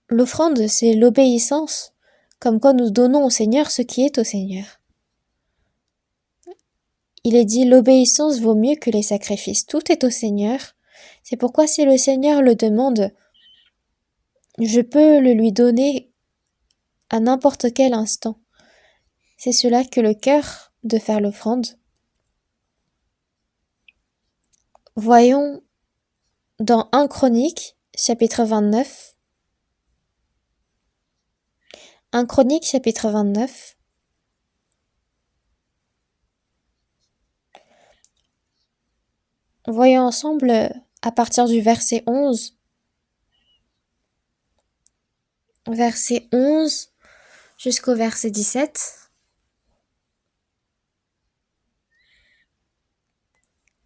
l'offrande, c'est l'obéissance, comme quoi nous donnons au Seigneur ce qui est au Seigneur. Il est dit, l'obéissance vaut mieux que les sacrifices. Tout est au Seigneur. C'est pourquoi si le Seigneur le demande, je peux le lui donner à n'importe quel instant. C'est cela que le cœur de faire l'offrande. Voyons dans 1 Chronique, chapitre 29. 1 Chronique, chapitre 29. Voyons ensemble à partir du verset 11. Verset 11 jusqu'au verset 17.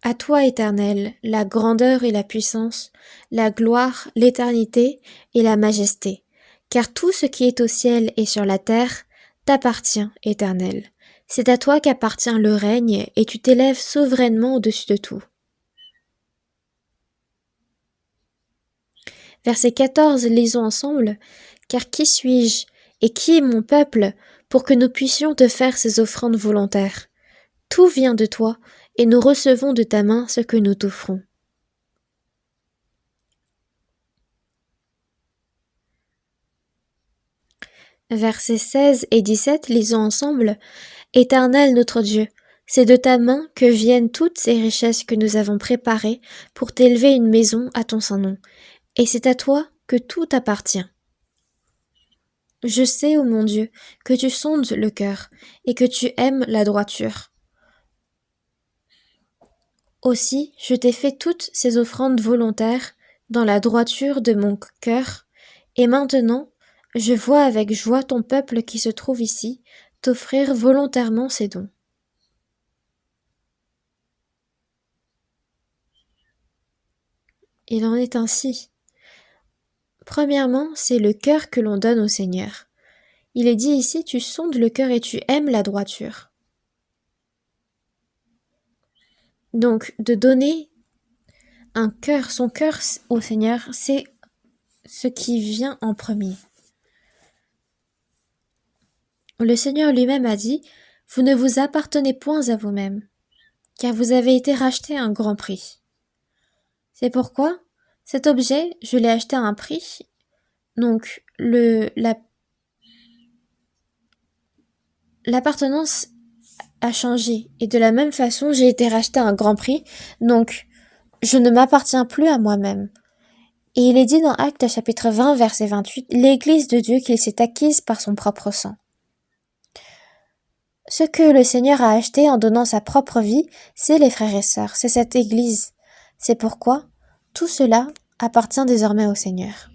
À toi, Éternel, la grandeur et la puissance, la gloire, l'éternité et la majesté, car tout ce qui est au ciel et sur la terre t'appartient, Éternel. C'est à toi qu'appartient le règne, et tu t'élèves souverainement au-dessus de tout. Verset 14, lisons ensemble. Car qui suis-je Et qui est mon peuple pour que nous puissions te faire ces offrandes volontaires? Tout vient de toi, et nous recevons de ta main ce que nous t'offrons. Versets 16 et 17, lisons ensemble. Éternel notre Dieu, c'est de ta main que viennent toutes ces richesses que nous avons préparées pour t'élever une maison à ton saint nom, et c'est à toi que tout appartient. Je sais, ô mon Dieu, que tu sondes le cœur, et que tu aimes la droiture. Aussi, je t'ai fait toutes ces offrandes volontaires dans la droiture de mon cœur, et maintenant, je vois avec joie ton peuple qui se trouve ici t'offrir volontairement ces dons. Il en est ainsi. Premièrement, c'est le cœur que l'on donne au Seigneur. Il est dit ici, tu sondes le cœur et tu aimes la droiture. Donc, de donner son cœur au Seigneur, c'est ce qui vient en premier. Le Seigneur lui-même a dit, vous ne vous appartenez point à vous-même, car vous avez été rachetés à un grand prix. C'est pourquoi, cet objet, je l'ai acheté à un prix. Donc, l'appartenance a changé. Et de la même façon, j'ai été racheté à un grand prix. Donc, je ne m'appartiens plus à moi-même. Et il est dit dans Actes chapitre 20, verset 28, l'Église de Dieu qu'il s'est acquise par son propre sang. Ce que le Seigneur a acheté en donnant sa propre vie, c'est les frères et sœurs, c'est cette Église. C'est pourquoi tout cela appartient désormais au Seigneur.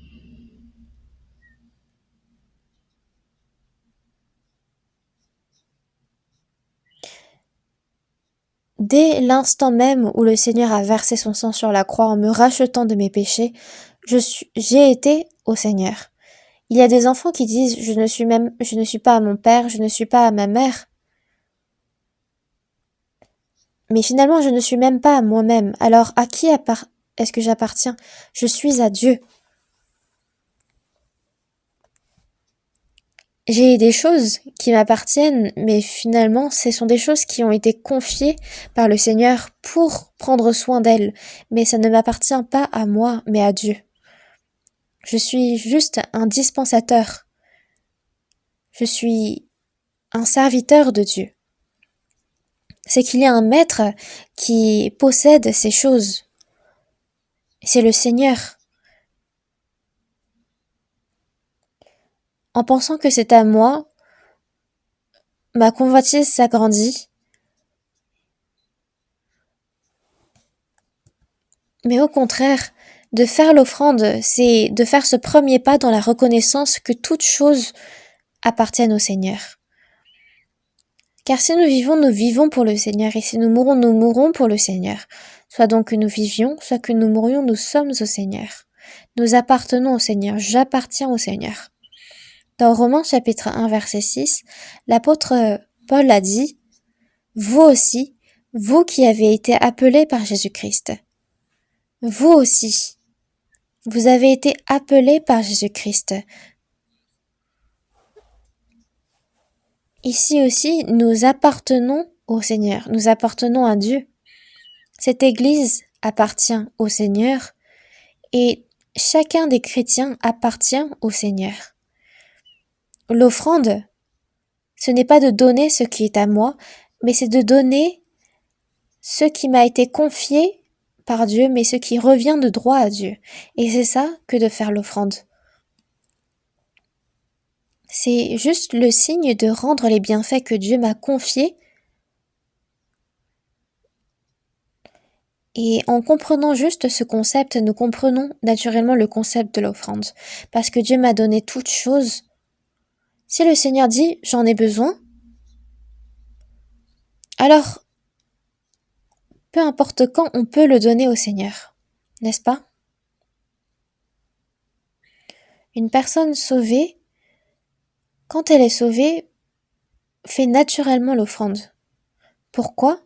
Dès l'instant même où le Seigneur a versé son sang sur la croix en me rachetant de mes péchés, j'ai été au Seigneur. Il y a des enfants qui disent je ne suis pas à mon père, je ne suis pas à ma mère. Mais finalement, je ne suis même pas à moi-même. Alors, à qui est-ce que j'appartiens? Je suis à Dieu. J'ai des choses qui m'appartiennent, mais finalement, ce sont des choses qui ont été confiées par le Seigneur pour prendre soin d'elles. Mais ça ne m'appartient pas à moi, mais à Dieu. Je suis juste un dispensateur. Je suis un serviteur de Dieu. C'est qu'il y a un maître qui possède ces choses. C'est le Seigneur. En pensant que c'est à moi, ma convoitise s'agrandit. Mais au contraire, de faire l'offrande, c'est de faire ce premier pas dans la reconnaissance que toutes choses appartiennent au Seigneur. Car si nous vivons pour le Seigneur, et si nous mourrons pour le Seigneur. Soit donc que nous vivions, soit que nous mourions, nous sommes au Seigneur. Nous appartenons au Seigneur, j'appartiens au Seigneur. Dans Romains chapitre 1 verset 6, l'apôtre Paul a dit « Vous aussi, vous qui avez été appelés par Jésus-Christ, vous aussi, vous avez été appelés par Jésus-Christ. » Ici aussi, nous appartenons au Seigneur, nous appartenons à Dieu. Cette Église appartient au Seigneur et chacun des chrétiens appartient au Seigneur. L'offrande, ce n'est pas de donner ce qui est à moi, mais c'est de donner ce qui m'a été confié par Dieu, mais ce qui revient de droit à Dieu. Et c'est ça que de faire l'offrande. C'est juste le signe de rendre les bienfaits que Dieu m'a confiés. Et en comprenant juste ce concept, nous comprenons naturellement le concept de l'offrande. Parce que Dieu m'a donné toutes choses. Si le Seigneur dit « j'en ai besoin », alors, peu importe quand, on peut le donner au Seigneur, n'est-ce pas? Une personne sauvée, quand elle est sauvée, fait naturellement l'offrande. Pourquoi?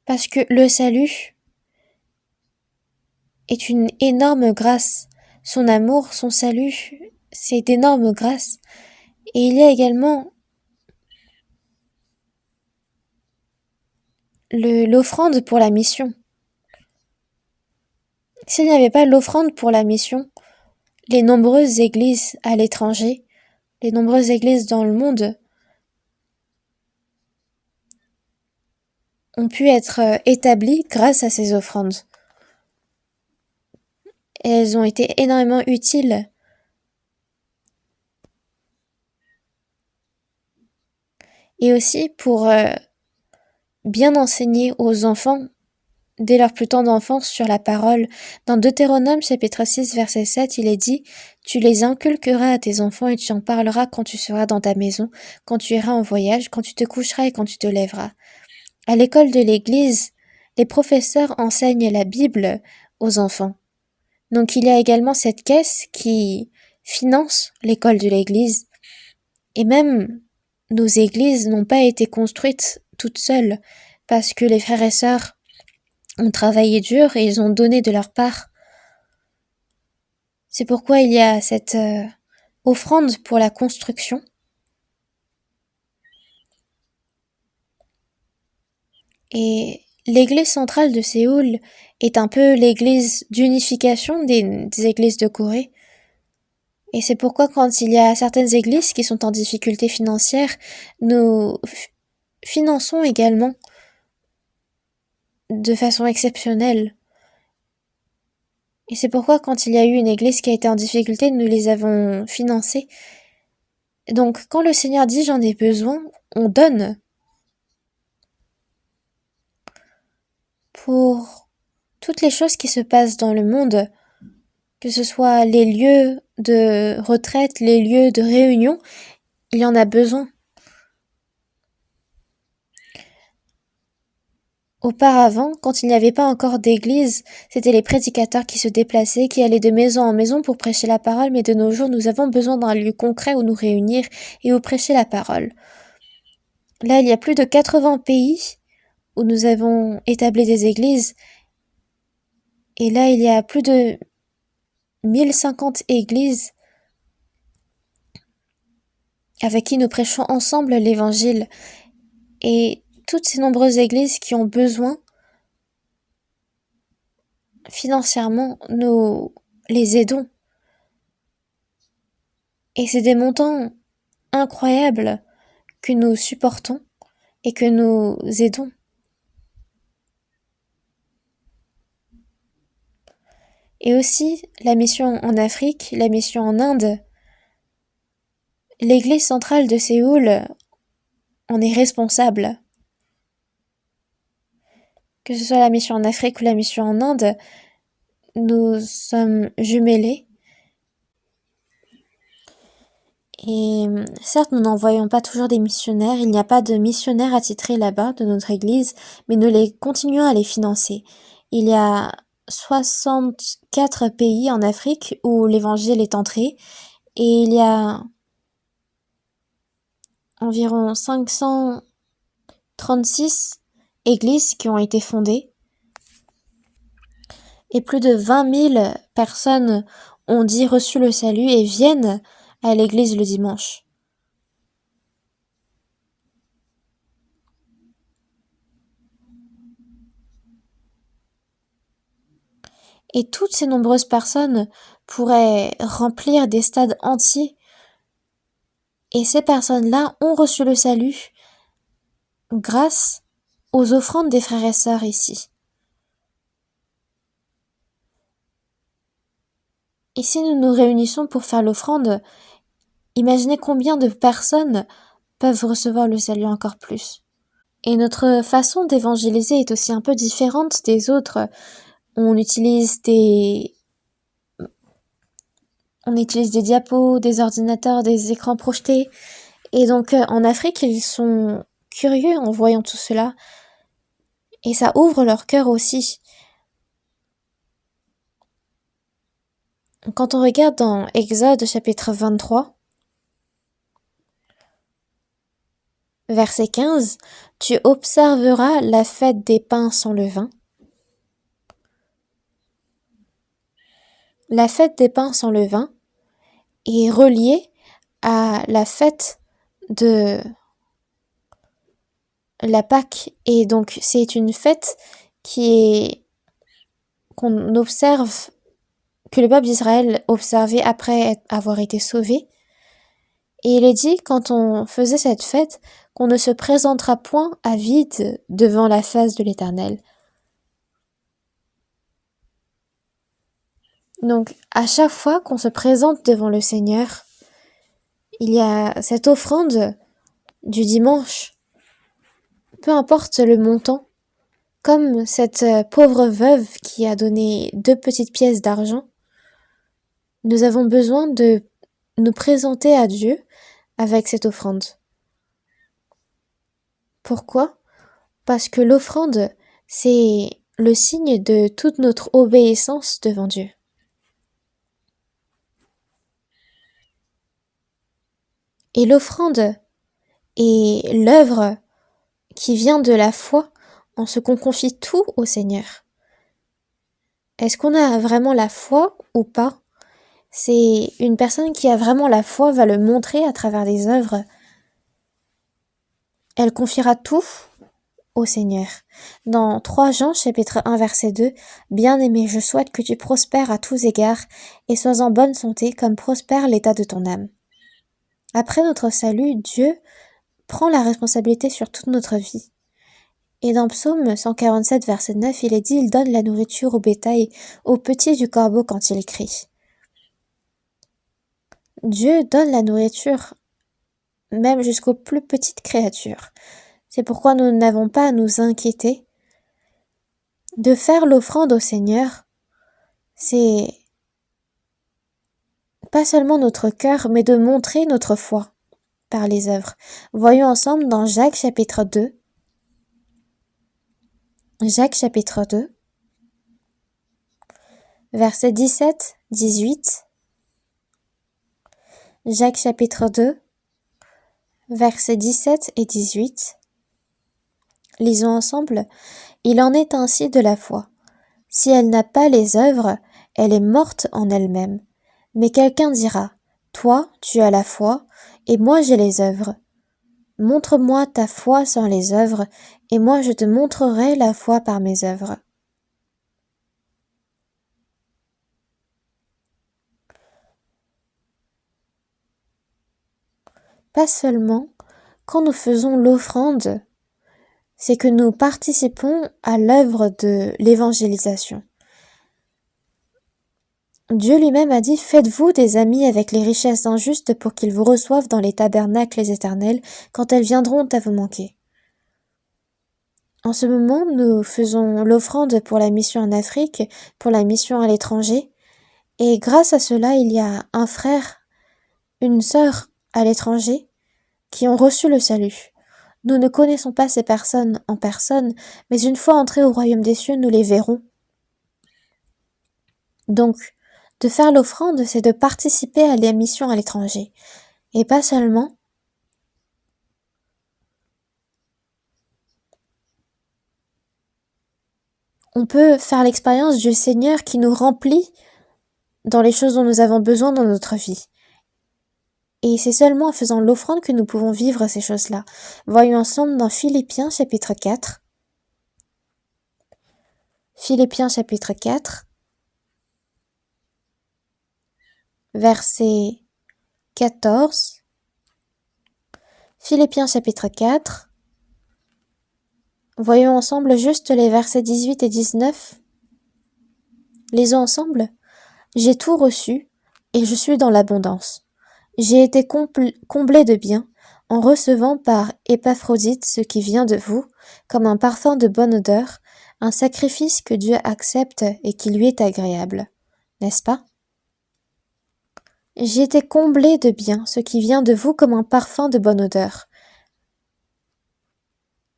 Parce que le salut est une énorme grâce. Son amour, son salut, c'est d'énormes grâces. Et il y a également l'offrande pour la mission. S'il n'y avait pas l'offrande pour la mission, les nombreuses églises à l'étranger, les nombreuses églises dans le monde ont pu être établies grâce à ces offrandes. Et elles ont été énormément utiles. Et aussi pour bien enseigner aux enfants dès leur plus tendre enfance sur la parole. Dans Deutéronome chapitre 6 verset 7, il est dit « Tu les inculqueras à tes enfants et tu en parleras quand tu seras dans ta maison, quand tu iras en voyage, quand tu te coucheras et quand tu te lèveras. » À l'école de l'Église, les professeurs enseignent la Bible aux enfants. Donc il y a également cette caisse qui finance l'école de l'Église. Et même nos églises n'ont pas été construites toutes seules parce que les frères et sœurs ont travaillé dur et ils ont donné de leur part. C'est pourquoi il y a cette offrande pour la construction. Et l'église centrale de Séoul est un peu l'église d'unification des églises de Corée. Et c'est pourquoi quand il y a certaines églises qui sont en difficulté financière, nous finançons également de façon exceptionnelle. Et c'est pourquoi quand il y a eu une église qui a été en difficulté, nous les avons financées. Donc quand le Seigneur dit j'en ai besoin, on donne. Pour toutes les choses qui se passent dans le monde, que ce soit les lieux de retraite, les lieux de réunion, il y en a besoin. Auparavant, quand il n'y avait pas encore d'église, c'était les prédicateurs qui se déplaçaient, qui allaient de maison en maison pour prêcher la parole, mais de nos jours, nous avons besoin d'un lieu concret où nous réunir et où prêcher la parole. Là, il y a plus de 80 pays où nous avons établi des églises, et là, il y a plus de 1050 églises avec qui nous prêchons ensemble l'évangile. Et toutes ces nombreuses églises qui ont besoin financièrement, nous les aidons. Et c'est des montants incroyables que nous supportons et que nous aidons. Et aussi la mission en Afrique, la mission en Inde. L'église centrale de Séoul en est responsable. Que ce soit la mission en Afrique ou la mission en Inde, nous sommes jumelés. Et certes, nous n'envoyons pas toujours des missionnaires, il n'y a pas de missionnaires attitrés là-bas de notre église, mais nous continuons à les financer. Il y a 64 pays en Afrique où l'évangile est entré, et il y a environ 536 églises qui ont été fondées, et plus de 20 000 personnes ont dit reçu le salut et viennent à l'église le dimanche. Et toutes ces nombreuses personnes pourraient remplir des stades entiers. Et ces personnes-là ont reçu le salut grâce aux offrandes des frères et sœurs ici. Et si nous nous réunissons pour faire l'offrande, imaginez combien de personnes peuvent recevoir le salut encore plus. Et notre façon d'évangéliser est aussi un peu différente des autres. On utilise des diapos, des ordinateurs, des écrans projetés. Et donc en Afrique, ils sont curieux en voyant tout cela. Et ça ouvre leur cœur aussi. Quand on regarde dans Exode chapitre 23, verset 15, « Tu observeras la fête des pains sans levain. » La fête des pains sans levain est reliée à la fête de la Pâque. Et donc, c'est une fête qu'on observe, que le peuple d'Israël observait après avoir été sauvé. Et il est dit, quand on faisait cette fête, qu'on ne se présentera point à vide devant la face de l'Éternel. Donc, à chaque fois qu'on se présente devant le Seigneur, il y a cette offrande du dimanche, peu importe le montant, comme cette pauvre veuve qui a donné 2 petites pièces d'argent. Nous avons besoin de nous présenter à Dieu avec cette offrande. Pourquoi? Parce que l'offrande, c'est le signe de toute notre obéissance devant Dieu. Et l'offrande est l'œuvre qui vient de la foi en ce qu'on confie tout au Seigneur. Est-ce qu'on a vraiment la foi ou pas? C'est une personne qui a vraiment la foi va le montrer à travers des œuvres. Elle confiera tout au Seigneur. Dans 3 Jean, chapitre 1, verset 2, « Bien-aimé, je souhaite que tu prospères à tous égards et sois en bonne santé comme prospère l'état de ton âme. » Après notre salut, Dieu prend la responsabilité sur toute notre vie. Et dans Psaume 147, verset 9, il est dit « Il donne la nourriture au bétail, aux petits du corbeau quand il crie. » Dieu donne la nourriture même jusqu'aux plus petites créatures. C'est pourquoi nous n'avons pas à nous inquiéter. De faire l'offrande au Seigneur, c'est pas seulement notre cœur, mais de montrer notre foi par les œuvres. Voyons ensemble dans Jacques chapitre 2. Jacques chapitre 2, versets 17-18. Jacques chapitre 2, versets 17 et 18. Lisons ensemble. « Il en est ainsi de la foi. Si elle n'a pas les œuvres, elle est morte en elle-même. Mais quelqu'un dira, « Toi, tu as la foi, et moi j'ai les œuvres. Montre-moi ta foi sans les œuvres, et moi je te montrerai la foi par mes œuvres. » Pas seulement quand nous faisons l'offrande, c'est que nous participons à l'œuvre de l'évangélisation. Dieu lui-même a dit « Faites-vous des amis avec les richesses injustes pour qu'ils vous reçoivent dans les tabernacles éternels quand elles viendront à vous manquer. » En ce moment, nous faisons l'offrande pour la mission en Afrique, pour la mission à l'étranger, et grâce à cela, il y a un frère, une sœur à l'étranger qui ont reçu le salut. Nous ne connaissons pas ces personnes en personne, mais une fois entrés au royaume des cieux, nous les verrons. Donc, de faire l'offrande, c'est de participer à la mission à l'étranger. Et pas seulement. On peut faire l'expérience du Seigneur qui nous remplit dans les choses dont nous avons besoin dans notre vie. Et c'est seulement en faisant l'offrande que nous pouvons vivre ces choses-là. Voyons ensemble dans Philippiens chapitre 4. Philippiens chapitre 4, verset 14. Philippiens chapitre 4. Voyons ensemble juste les versets 18 et 19. Lisons ensemble. « J'ai tout reçu, et je suis dans l'abondance. J'ai été comblé de bien, en recevant par Épaphrodite ce qui vient de vous, comme un parfum de bonne odeur, un sacrifice que Dieu accepte et qui lui est agréable. » N'est-ce pas? J'ai été comblé de bien, ce qui vient de vous comme un parfum de bonne odeur.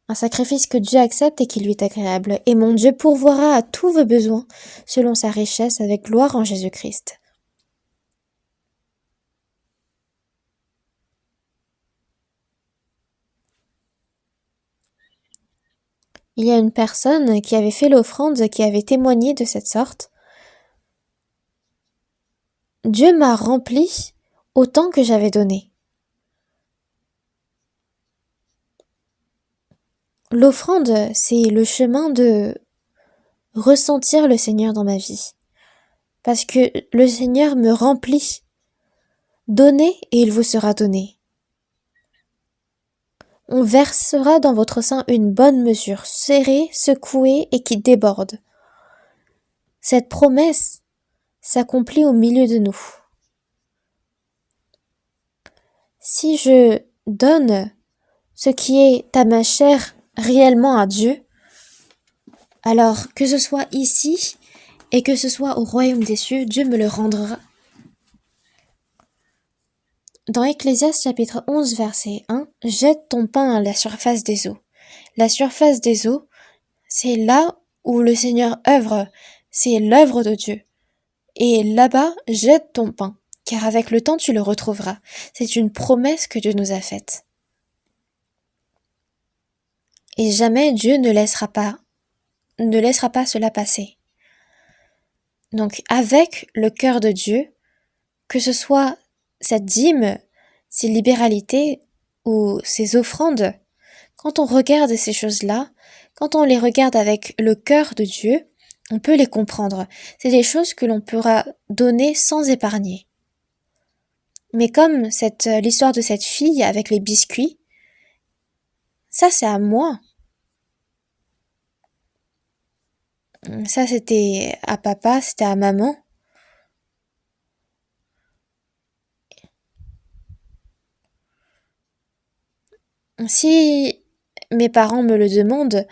Un sacrifice que Dieu accepte et qui lui est agréable. Et mon Dieu pourvoira à tous vos besoins, selon sa richesse avec gloire en Jésus-Christ. Il y a une personne qui avait fait l'offrande, qui avait témoigné de cette sorte. Dieu m'a rempli autant que j'avais donné. L'offrande, c'est le chemin de ressentir le Seigneur dans ma vie. Parce que le Seigneur me remplit. Donnez et il vous sera donné. On versera dans votre sein une bonne mesure, serrée, secouée et qui déborde. Cette promesse s'accomplit au milieu de nous. Si je donne ce qui est à ma chair réellement à Dieu, alors que ce soit ici et que ce soit au royaume des cieux, Dieu me le rendra. Dans Ecclésiaste chapitre 11 verset 1, jette ton pain à la surface des eaux. La surface des eaux, c'est là où le Seigneur œuvre, c'est l'œuvre de Dieu. Et là-bas, jette ton pain, car avec le temps tu le retrouveras. C'est une promesse que Dieu nous a faite. Et jamais Dieu ne laissera pas cela passer. Donc avec le cœur de Dieu, que ce soit cette dîme, ces libéralités ou ces offrandes, quand on regarde ces choses-là, quand on les regarde avec le cœur de Dieu, on peut les comprendre. C'est des choses que l'on pourra donner sans épargner. Mais comme l'histoire de cette fille avec les biscuits, ça c'est à moi. Ça c'était à papa, c'était à maman. Si mes parents me le demandent,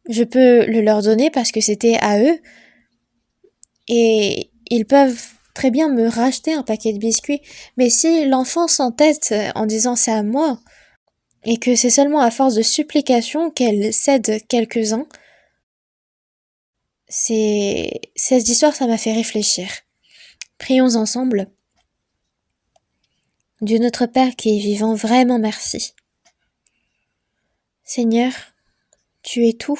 je peux le leur donner parce que c'était à eux. Et ils peuvent très bien me racheter un paquet de biscuits. Mais si l'enfant s'entête en disant c'est à moi, et que c'est seulement à force de supplication qu'elle cède quelques-uns, cette histoire, ça m'a fait réfléchir. Prions ensemble. Dieu notre Père qui est vivant, vraiment merci. Seigneur, tu es tout.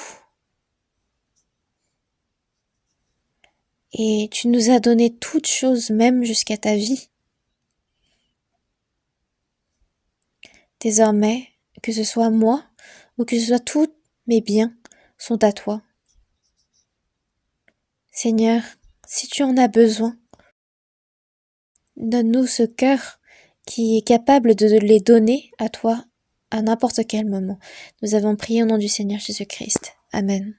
Et tu nous as donné toutes choses, même jusqu'à ta vie. Désormais, que ce soit moi ou que ce soit tous mes biens, sont à toi. Seigneur, si tu en as besoin, donne-nous ce cœur qui est capable de les donner à toi à n'importe quel moment. Nous avons prié au nom du Seigneur Jésus-Christ. Amen.